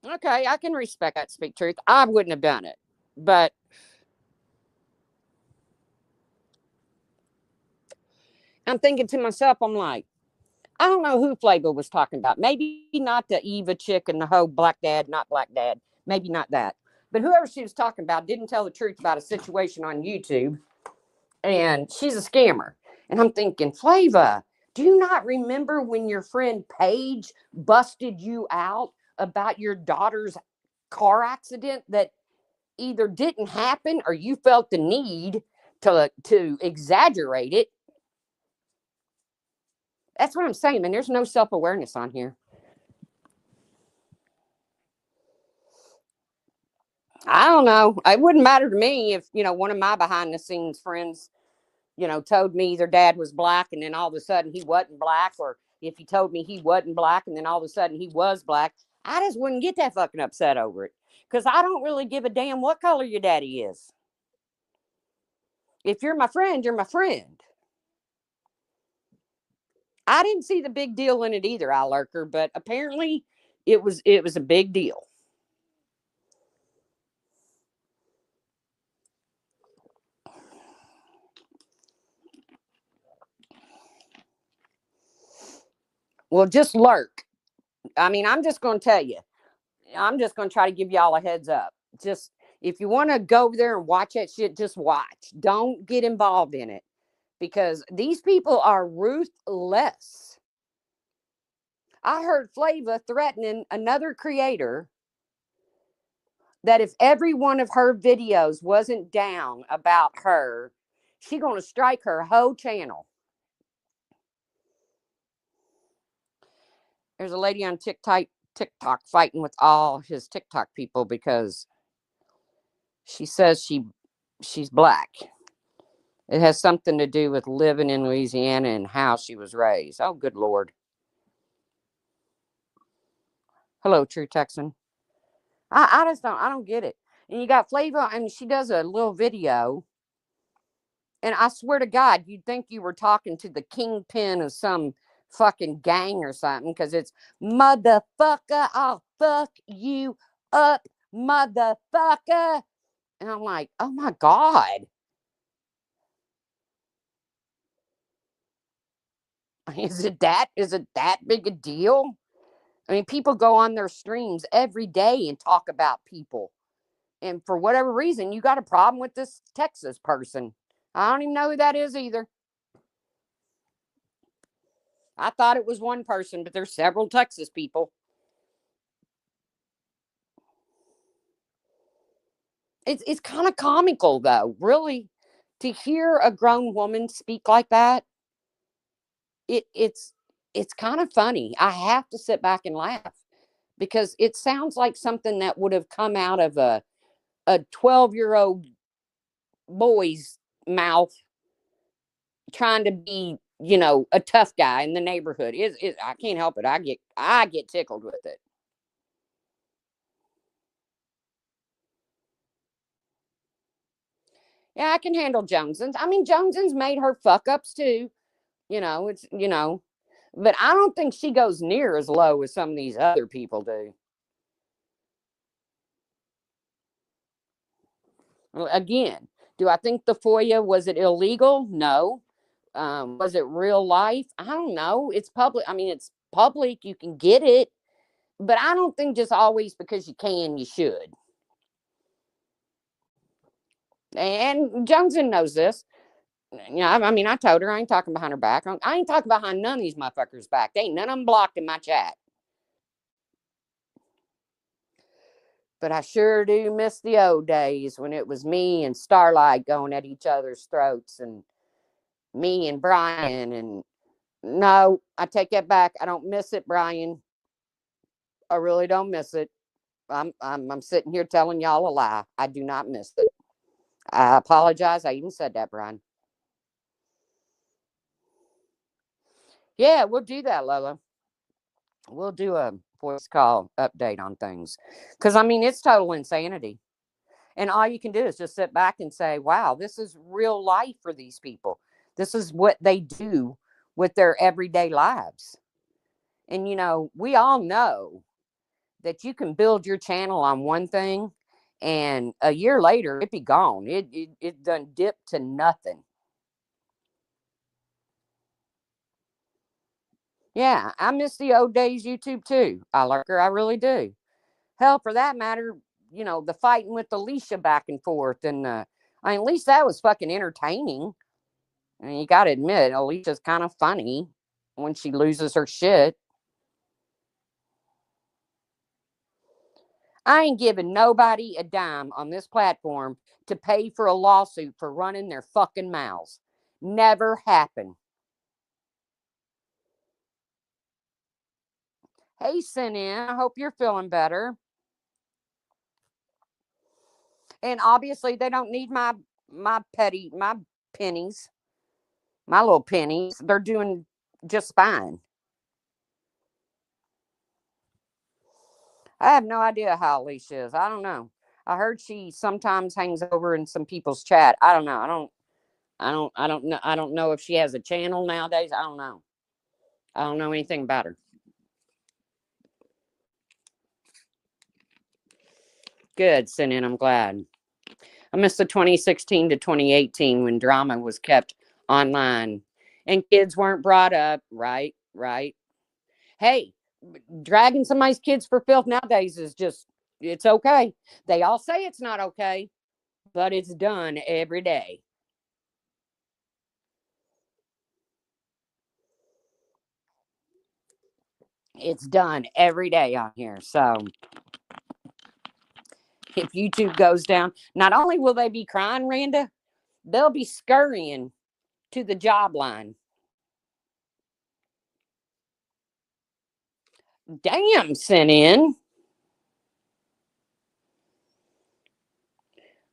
A: Okay, I can respect that, speak truth. I wouldn't have done it. But I'm thinking to myself, I'm like, I don't know who Flavor was talking about. Maybe not the Eva chick and the whole black dad, not black dad. Maybe not that. But whoever she was talking about didn't tell the truth about a situation on YouTube. And she's a scammer. And I'm thinking, Flava, do you not remember when your friend Paige busted you out about your daughter's car accident that either didn't happen or you felt the need to exaggerate it? That's what I'm saying, man. There's no self-awareness on here. I don't know. It wouldn't matter to me if, one of my behind the scenes friends, told me their dad was black and then all of a sudden he wasn't black, or if he told me he wasn't black and then all of a sudden he was black. I just wouldn't get that fucking upset over it because I don't really give a damn what color your daddy is. If you're my friend, you're my friend. I didn't see the big deal in it either, I lurker, but apparently it was a big deal. Well, just lurk. I mean, I'm just going to tell you. I'm just going to try to give y'all a heads up. Just if you want to go over there and watch that shit, just watch. Don't get involved in it because these people are ruthless. I heard Flava threatening another creator that if every one of her videos wasn't down about her, she going to strike her whole channel. There's a lady on TikTok fighting with all his TikTok people because she says she's black. It has something to do with living in Louisiana and how she was raised. Oh, good Lord. Hello, True Texan. I just I don't get it. And you got Flava, and she does a little video. And I swear to God, you'd think you were talking to the kingpin of some fucking gang or something because it's motherfucker, I'll fuck you up, motherfucker. And I'm like, oh my God. Is it that big a deal? I mean, people go on their streams every day and talk about people. And for whatever reason, you got a problem with this Texas person. I don't even know who that is either. I thought it was one person, but there's several Texas people. It's kind of comical though, really, to hear a grown woman speak like that. It's kind of funny. I have to sit back and laugh because it sounds like something that would have come out of a 12-year-old boy's mouth trying to be, a tough guy in the neighborhood. I can't help it. I get tickled with it. Yeah, I can handle Jonesins. I mean, Jonesins made her fuck ups too. But I don't think she goes near as low as some of these other people do. Well, again, do I think the FOIA was it illegal? No. Was it real life? I don't know. It's public. I mean, it's public. You can get it, but I don't think just always because you can, you should. And Joneson knows this. I mean, I told her I ain't talking behind her back. I ain't talking behind none of these motherfuckers' back. They ain't none of them blocked in my chat. But I sure do miss the old days when it was me and Starlight going at each other's throats, and me and Brian. And no, I take that back. I don't miss it, Brian. I really don't miss it. I'm sitting here telling y'all a lie. I do not miss it. I apologize. I even said that, Brian. Yeah, we'll do that, Lola. We'll do a voice call update on things. Because, I mean, it's total insanity. And all you can do is just sit back and say, wow, this is real life for these people. This is what they do with their everyday lives. And, we all know that you can build your channel on one thing and a year later it be gone. It done dipped to nothing. Yeah, I miss the old days YouTube too. I like her, I really do. Hell, for that matter, the fighting with Alicia back and forth, and at least that was fucking entertaining. And you gotta admit, Alicia's kind of funny when she loses her shit. I ain't giving nobody a dime on this platform to pay for a lawsuit for running their fucking mouths. Never happened. Hey, Sinan, I hope you're feeling better. And obviously, they don't need my pennies, my little pennies. They're doing just fine. I have no idea how Alicia is. I don't know. I heard she sometimes hangs over in some people's chat. I don't know. I don't know. I don't know if she has a channel nowadays. I don't know. I don't know anything about her. Good, Sinan. I'm glad. I missed the 2016 to 2018 when drama was kept online and kids weren't brought up. Right, right. Hey, dragging somebody's kids for filth nowadays is just, it's okay. They all say it's not okay, but it's done every day. It's done every day on here. So if YouTube goes down, not only will they be crying, Randa, they'll be scurrying to the job line. Damn, sent in.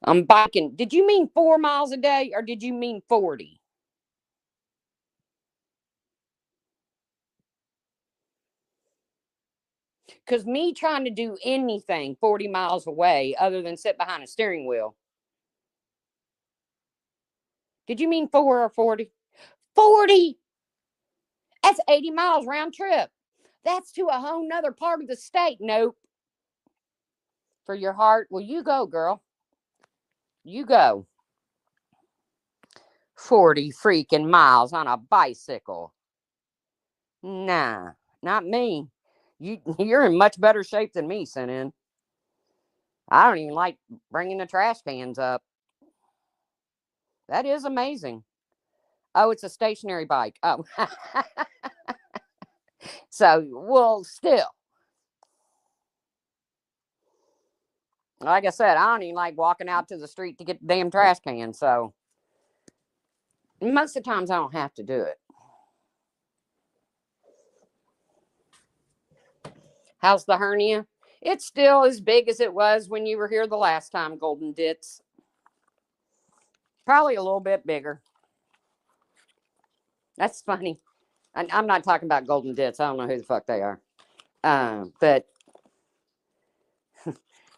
A: I'm biking. Did you mean 4 miles a day or did you mean 40? Because me trying to do anything 40 miles away other than sit behind a steering wheel. Did you mean 4 or 40? 40! That's 80 miles round trip. That's to a whole nother part of the state. Nope. For your heart, well, you go, girl. You go. 40 freaking miles on a bicycle. Nah, not me. You're in much better shape than me, Sinin. I don't even like bringing the trash cans up. That is amazing. Oh, it's a stationary bike. Oh. So, well, still. Like I said, I don't even like walking out to the street to get the damn trash can. So, most of the times I don't have to do it. How's the hernia? It's still as big as it was when you were here the last time, Golden Dits. Probably a little bit bigger. That's funny. I'm not talking about Golden Dits. I don't know who the fuck they are. But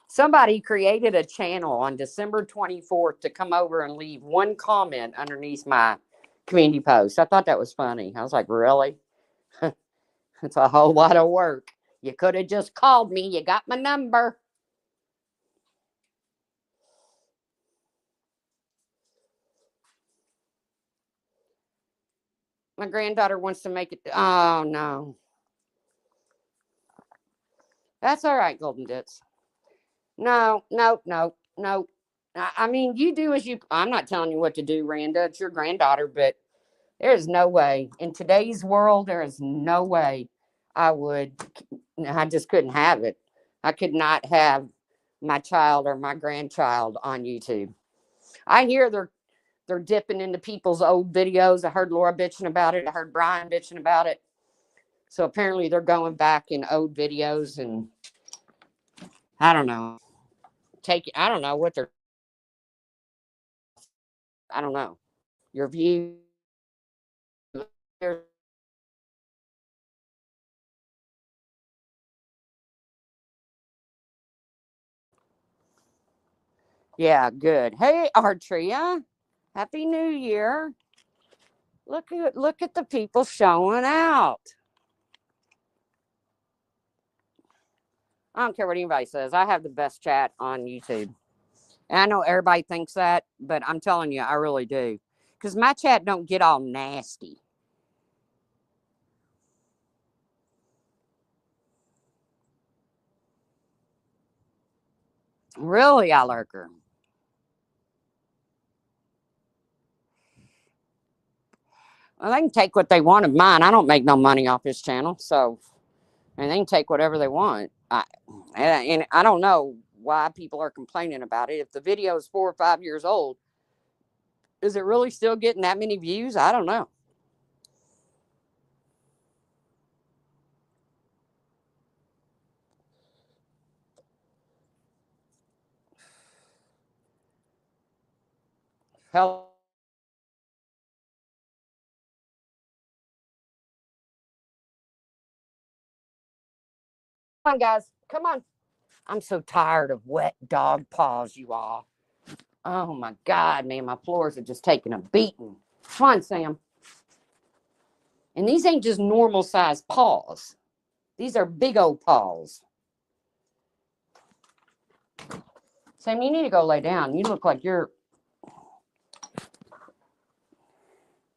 A: somebody created a channel on December 24th to come over and leave one comment underneath my community post. I thought that was funny. I was like, really? It's a whole lot of work. You could have just called me. You got my number. My granddaughter wants to make it. Oh, no. That's all right, Golden Dits. No, no, no, no. I mean, you do as you. I'm not telling you what to do, Randa. It's your granddaughter, but there is no way in today's world. There is no way I would. I just couldn't have it. I could not have my child or my grandchild on YouTube. I hear they're dipping into people's old videos. I heard Laura bitching about it. I heard Brian bitching about it. So apparently they're going back in old videos and I don't know. I don't know what they're. I don't know. Your view. Yeah, good. Hey, Artria. Happy New Year. Look at the people showing out. I don't care what anybody says. I have the best chat on YouTube. And I know everybody thinks that, but I'm telling you, I really do. Because my chat don't get all nasty. Really, I lurker. Well, they can take what they want of mine. I don't make no money off this channel, so and they can take whatever they want. And I don't know why people are complaining about it. If the video is 4 or 5 years old, is it really still getting that many views? I don't know. Hell, come on, guys, come on. I'm so tired of wet dog paws, you all. Oh my God, man, my floors are just taking a beating. Come on, Sam. And these ain't just normal sized paws. These are big old paws. Sam, you need to go lay down. You look like you're.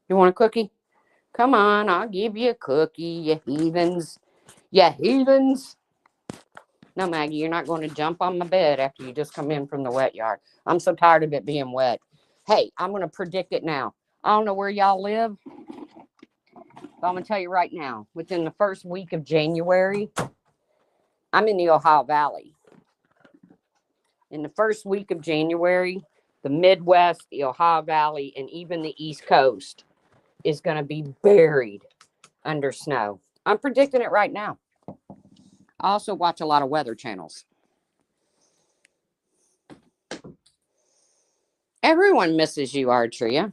A: You want a cookie? Come on, I'll give you a cookie, you heathens. You heathens. No, Maggie, you're not going to jump on my bed after you just come in from the wet yard. I'm so tired of it being wet. Hey, I'm going to predict it now. I don't know where y'all live, but I'm going to tell you right now. Within the first week of January, I'm in the Ohio Valley. In the first week of January, the Midwest, the Ohio Valley, and even the East Coast is going to be buried under snow. I'm predicting it right now. I also watch a lot of weather channels. Everyone misses you, Artria.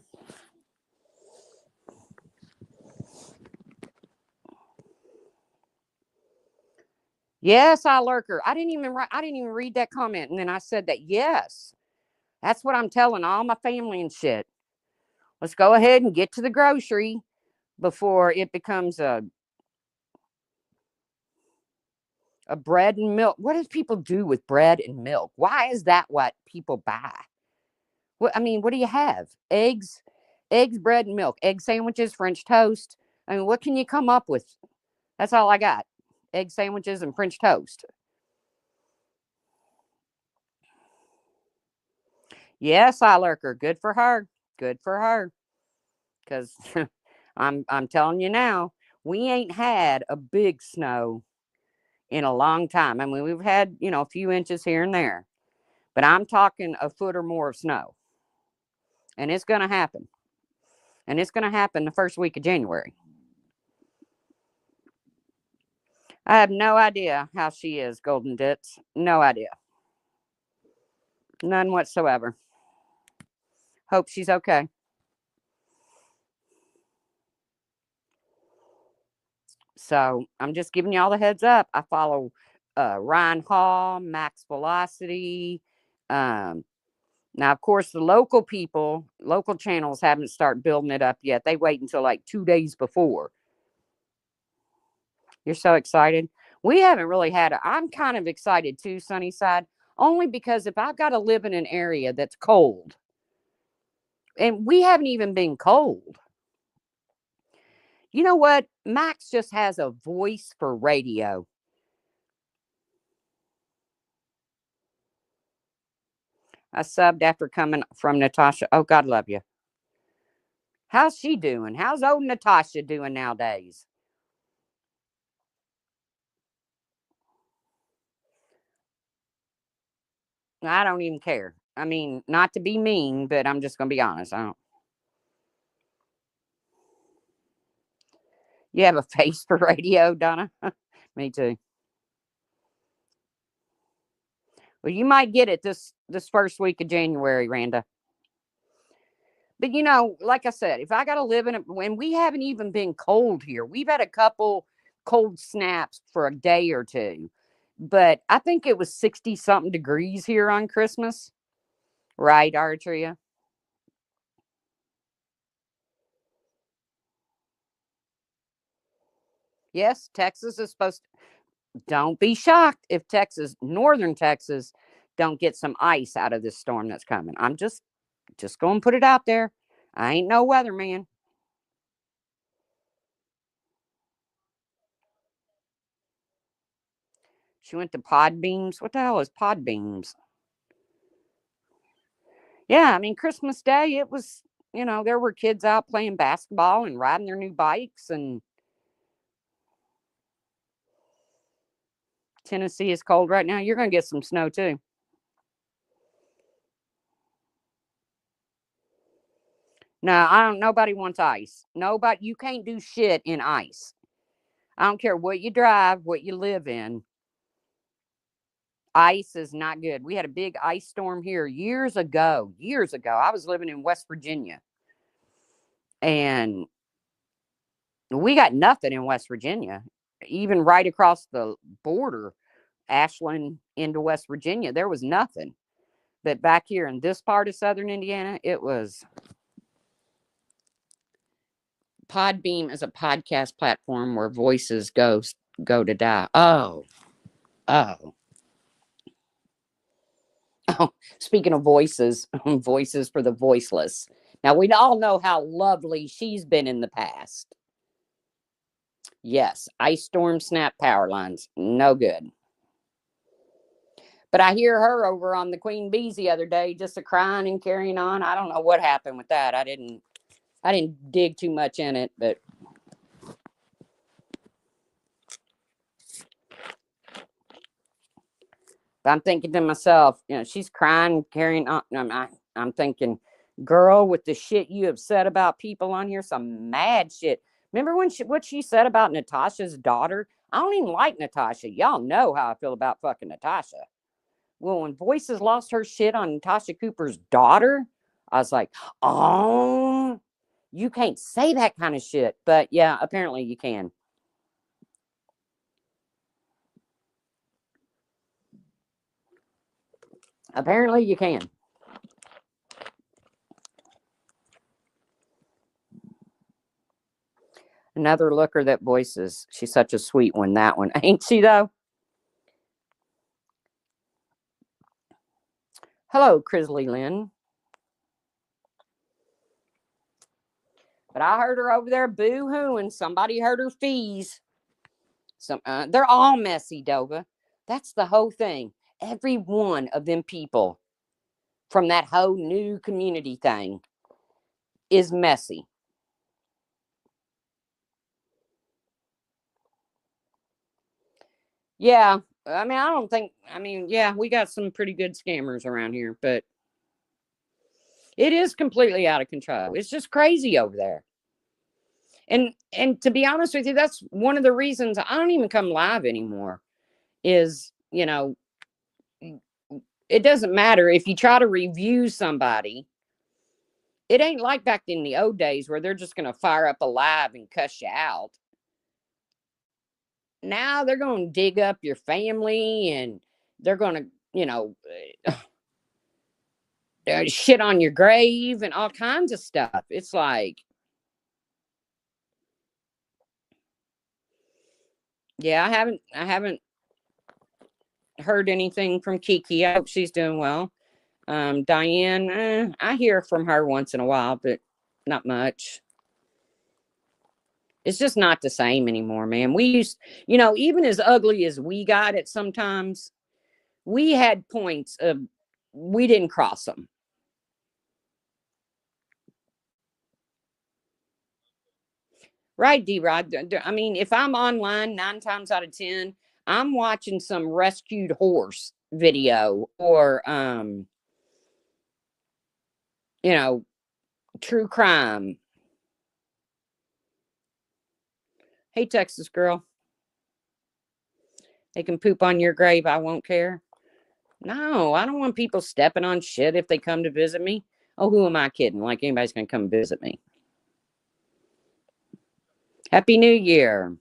A: Yes, I lurker. I didn't even read that comment, and then I said that. Yes, that's what I'm telling all my family and shit. Let's go ahead and get to the grocery before it becomes a bread and milk. What do people do with bread and milk? Why is that what people buy? What I mean, what do you have? Eggs, bread, and milk. Egg sandwiches, French toast. I mean, what can you come up with? That's all I got. Egg sandwiches and French toast. Yes, I lurker. Good for her. Good for her. Because I'm telling you now, we ain't had a big snow in a long time. I mean, we've had, a few inches here and there, but I'm talking a foot or more of snow. And it's going to happen. And it's going to happen the first week of January. I have no idea how she is, Golden Ditz. No idea. None whatsoever. Hope she's okay. So I'm just giving y'all the heads up. I follow Ryan Hall, Max Velocity. Um, Now, of course, the local channels haven't started building it up yet. They wait until like 2 days before. You're so excited. We haven't really had it. I'm kind of excited too, Sunnyside, only because if I've got to live in an area that's cold, and we haven't even been cold. You know what? Max just has a voice for radio. I subbed after coming from Natasha. Oh, God love you. How's she doing? How's old Natasha doing nowadays? I don't even care. I mean, not to be mean, but I'm just gonna be honest. I don't. You have a face for radio, Donna. Me too. Well, you might get it this first week of January, Randa. But like I said, if I got to live in it, when we haven't even been cold here, we've had a couple cold snaps for a day or two. But I think it was 60 something degrees here on Christmas, right, Artria? Yes, Texas is supposed to. Don't be shocked if northern Texas, don't get some ice out of this storm that's coming. I'm just going to put it out there. I ain't no weatherman. She went to Pod Beams. What the hell is Pod Beams? Yeah, I mean, Christmas Day, it was, there were kids out playing basketball and riding their new bikes. And Tennessee is cold right now. You're going to get some snow too. No, I don't. Nobody wants ice. Nobody. You can't do shit in ice. I don't care what you drive, what you live in. Ice is not good. We had a big ice storm here years ago. Years ago, I was living in West Virginia, and we got nothing in West Virginia. Even right across the border, Ashland into West Virginia, there was nothing. But back here in this part of southern Indiana, it was. Podbeam is a podcast platform where voices go to die. Oh. Oh, speaking of voices, voices for the voiceless. Now, we all know how lovely she's been in the past. Yes, ice storm snap power lines. No good. But I hear her over on the Queen Bees the other day, just a crying and carrying on. I don't know what happened with that. I didn't dig too much in it, but I'm thinking to myself, she's crying, carrying on. I'm thinking, girl, with the shit you have said about people on here, some mad shit. Remember what she said about Natasha's daughter? I don't even like Natasha. Y'all know how I feel about fucking Natasha. Well, when Voices lost her shit on Natasha Cooper's daughter, I was like, oh, you can't say that kind of shit. But yeah, apparently you can. Apparently you can. Another looker that Voices. She's such a sweet one, that one. Ain't she, though? Hello, Crisley Lynn. But I heard her over there boo-hooing. Somebody hurt her fees. They're all messy, Dova. That's the whole thing. Every one of them people from that whole new community thing is messy. Yeah. I mean, I don't think, yeah, we got some pretty good scammers around here, but it is completely out of control. It's just crazy over there. And to be honest with you, that's one of the reasons I don't even come live anymore. Is it doesn't matter if you try to review somebody. It ain't like back in the old days where they're just going to fire up a live and cuss you out. Now they're going to dig up your family and they're going to, shit on your grave and all kinds of stuff. It's like, yeah, I haven't heard anything from Kiki. I hope she's doing well. Diane, I hear from her once in a while, but not much. It's just not the same anymore, man. We used, even as ugly as we got it sometimes, we had points of we didn't cross them. Right, D-Rod. I mean, if I'm online 9 times out of 10, I'm watching some rescued horse video or you know, true crime. Hey, Texas girl, they can poop on your grave. I won't care. No, I don't want people stepping on shit if they come to visit me. Oh, who am I kidding? Like anybody's going to come visit me. Happy New Year.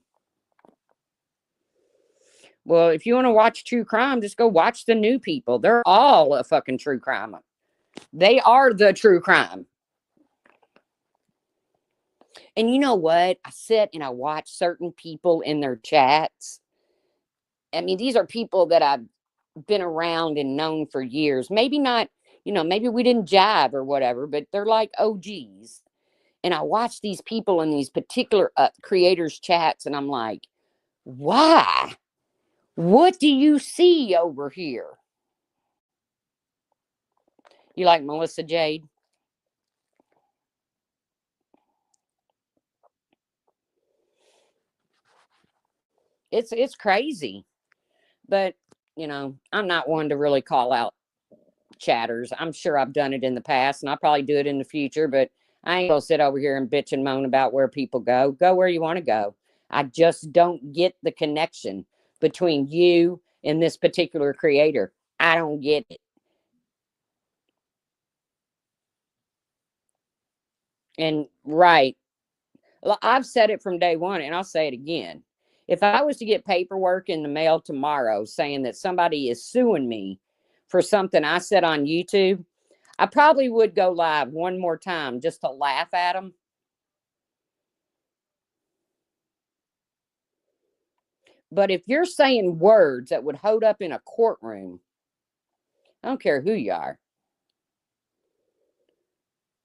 A: Well, if you want to watch true crime, just go watch the new people. They're all a fucking true crime. They are the true crime. And you know what? I sit and I watch certain people in their chats. I mean, these are people that I've been around and known for years. Maybe not, maybe we didn't jive or whatever, but they're like OGs. And I watch these people in these particular creators' chats, and I'm like, why? What do you see over here? You like Melissa Jade? It's crazy. But, I'm not one to really call out chatters. I'm sure I've done it in the past and I'll probably do it in the future, but I ain't gonna sit over here and bitch and moan about where people go. Go where you want to go. I just don't get the connection between you and this particular creator. I don't get it. And right, I've said it from day one and I'll say it again. If I was to get paperwork in the mail tomorrow saying that somebody is suing me for something I said on YouTube, I probably would go live one more time just to laugh at them. But if you're saying words that would hold up in a courtroom, I don't care who you are.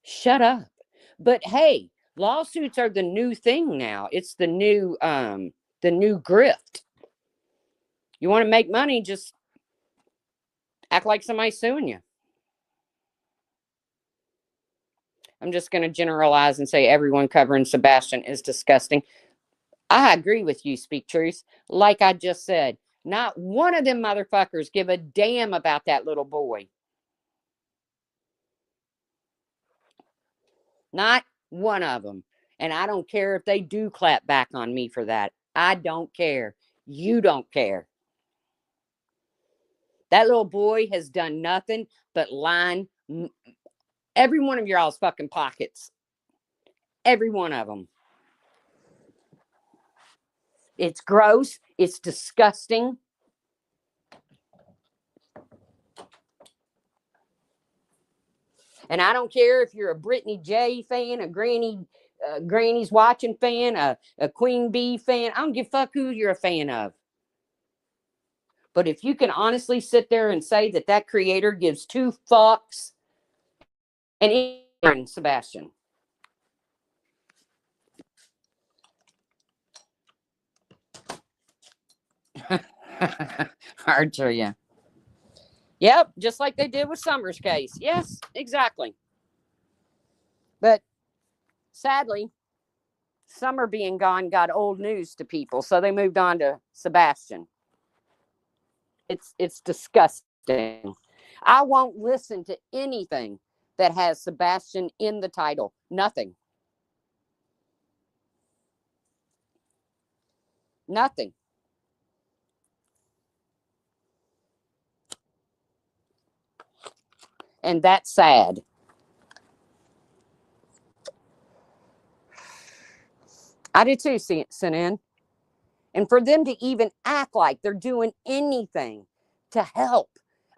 A: Shut up. But hey, lawsuits are the new thing now. It's the new grift. You want to make money, just act like somebody's suing you. I'm just going to generalize and say everyone covering Sebastian is disgusting. I agree with you, Speak Truth. Like I just said, not one of them motherfuckers give a damn about that little boy. Not one of them. And I don't care if they do clap back on me for that. I don't care. You don't care. That little boy has done nothing but line every one of y'all's fucking pockets. Every one of them. It's gross. It's disgusting. And I don't care if you're a Brittany J fan, a Granny's watching fan, a Queen Bee fan. I don't give a fuck who you're a fan of. But if you can honestly sit there and say that creator gives two fucks, and Sebastian. Hard to you. Yep, just like they did with Summer's case. Yes, exactly. But sadly, Summer being gone got old news to people, so they moved on to Sebastian. It's disgusting. I won't listen to anything that has Sebastian in the title. Nothing. Nothing. And that's sad. I do too, Sinan. And for them to even act like they're doing anything to help.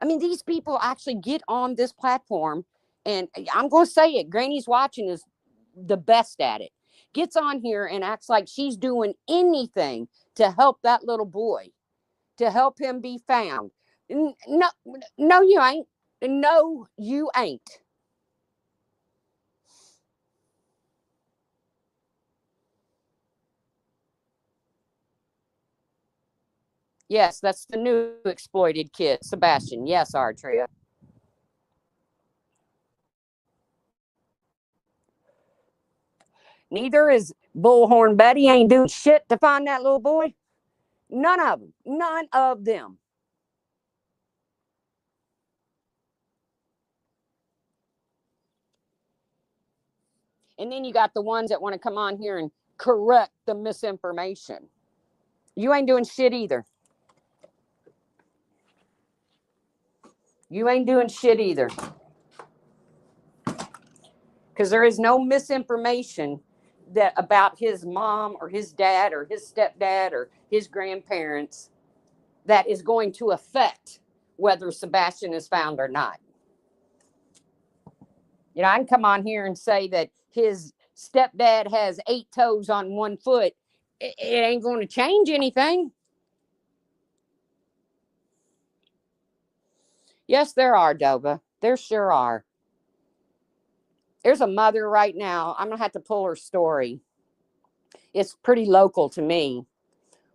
A: I mean, these people actually get on this platform, and I'm going to say it, Granny's Watching is the best at it. Gets on here and acts like she's doing anything to help that little boy, to help him be found. No, no, you ain't. No, you ain't. Yes, that's the new exploited kid, Sebastian. Yes, Artria. Neither is Bullhorn Betty. Ain't doing shit to find that little boy. None of them. None of them. And then you got the ones that want to come on here and correct the misinformation. You ain't doing shit either. You ain't doing shit either. Because there is no misinformation that about his mom or his dad or his stepdad or his grandparents that is going to affect whether Sebastian is found or not. You know, I can come on here and say that his stepdad has 8 toes on 1 foot. It ain't going to change anything. Yes, there are, Dova. There sure are. There's a mother right now. I'm going to have to pull her story. It's pretty local to me,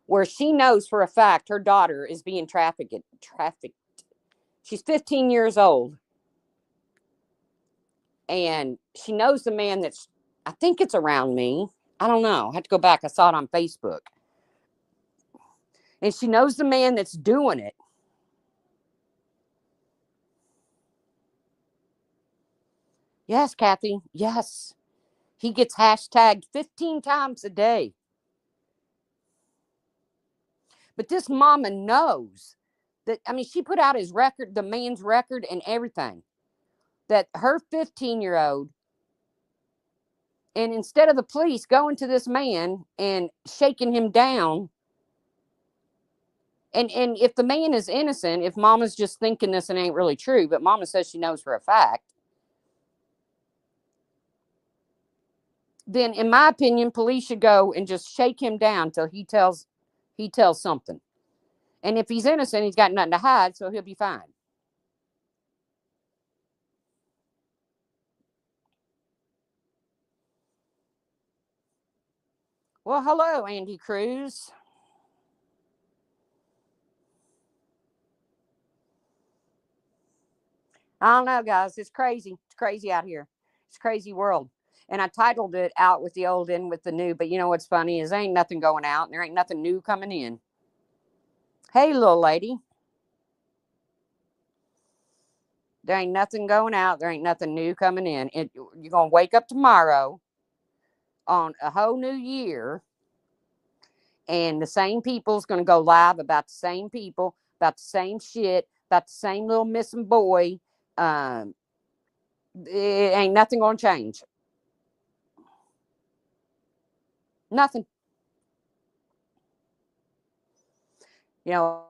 A: where she knows for a fact her daughter is being trafficked. She's 15 years old. And she knows the man that's, I think it's around me. I don't know. I have to go back. I saw it on Facebook. And she knows the man that's doing it. Yes, Kathy. Yes. He gets hashtagged 15 times a day. But this mama knows that, I mean, she put out his record, the man's record and everything. That her 15-year-old, and instead of the police going to this man and shaking him down, and if the man is innocent, if mama's just thinking this and ain't really true, but mama says she knows for a fact, then in my opinion, police should go and just shake him down till he tells something. And if he's innocent, he's got nothing to hide, so he'll be fine. Well, hello, Andy Cruz. I don't know, guys. It's crazy. It's crazy out here. It's a crazy world. And I titled it Out with the Old, In with the New. But you know what's funny is there ain't nothing going out and there ain't nothing new coming in. Hey, little lady. There ain't nothing going out. There ain't nothing new coming in. You're going to wake up tomorrow on a whole new year, and the same people's going to go live about the same people, about the same shit, about the same little missing boy. It ain't nothing going to change. Nothing. You know,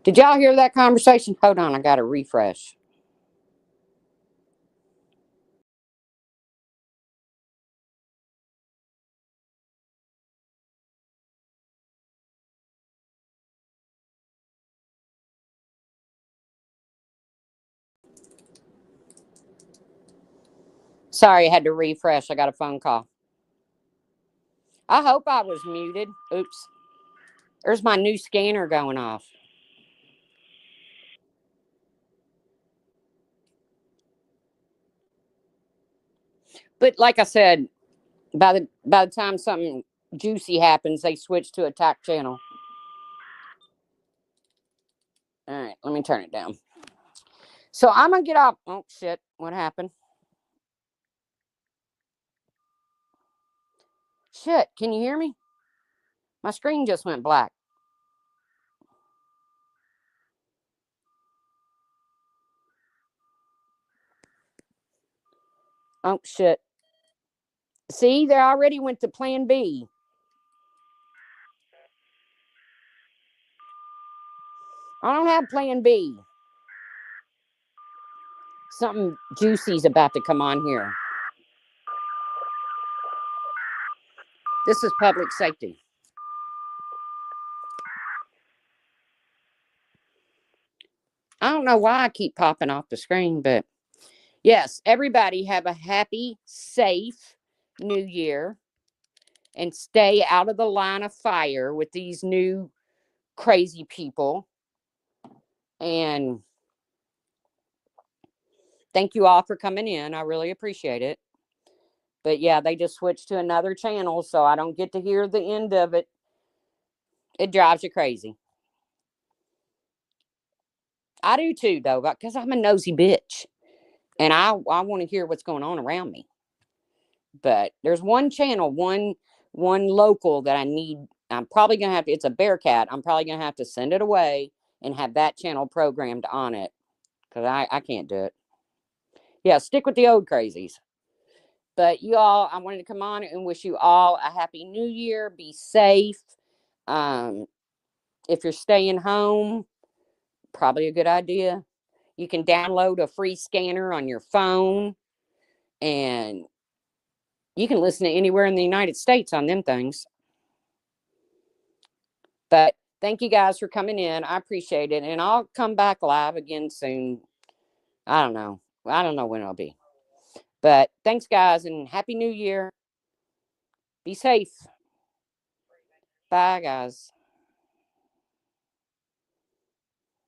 A: did y'all hear that conversation? Hold on, I got to refresh. Sorry, I had to refresh. I got a phone call. I hope I was muted. Oops. There's my new scanner going off. But like I said, by the time something juicy happens, they switch to attack channel. All right, let me turn it down. So I'm going to get off. Oh, shit. What happened? Shit. Can you hear me? My screen just went black. Oh, shit. See, they already went to plan B. I don't have plan B. Something juicy's about to come on here. This is public safety. I don't know why I keep popping off the screen, but yes, everybody have a happy, safe new year and stay out of the line of fire with these new crazy people. And thank you all for coming in. I really appreciate it. But yeah, they just switched to another channel, so I don't get to hear the end of it. It drives you crazy. I do too, though, because I'm a nosy bitch. And I want to hear what's going on around me. But there's one channel, one local that I need. I'm probably gonna have to. It's a Bearcat. I'm probably gonna have to send it away and have that channel programmed on it because I can't do it. Yeah, stick with the old crazies. But you all, I wanted to come on and wish you all a happy new year. Be safe. Um, if you're staying home, probably a good idea. You can download a free scanner on your phone and you can listen to anywhere in the United States on them things. But thank you guys for coming in. I appreciate it. And I'll come back live again soon. I don't know. I don't know when it'll be. But thanks, guys, and Happy New Year. Be safe. Bye, guys.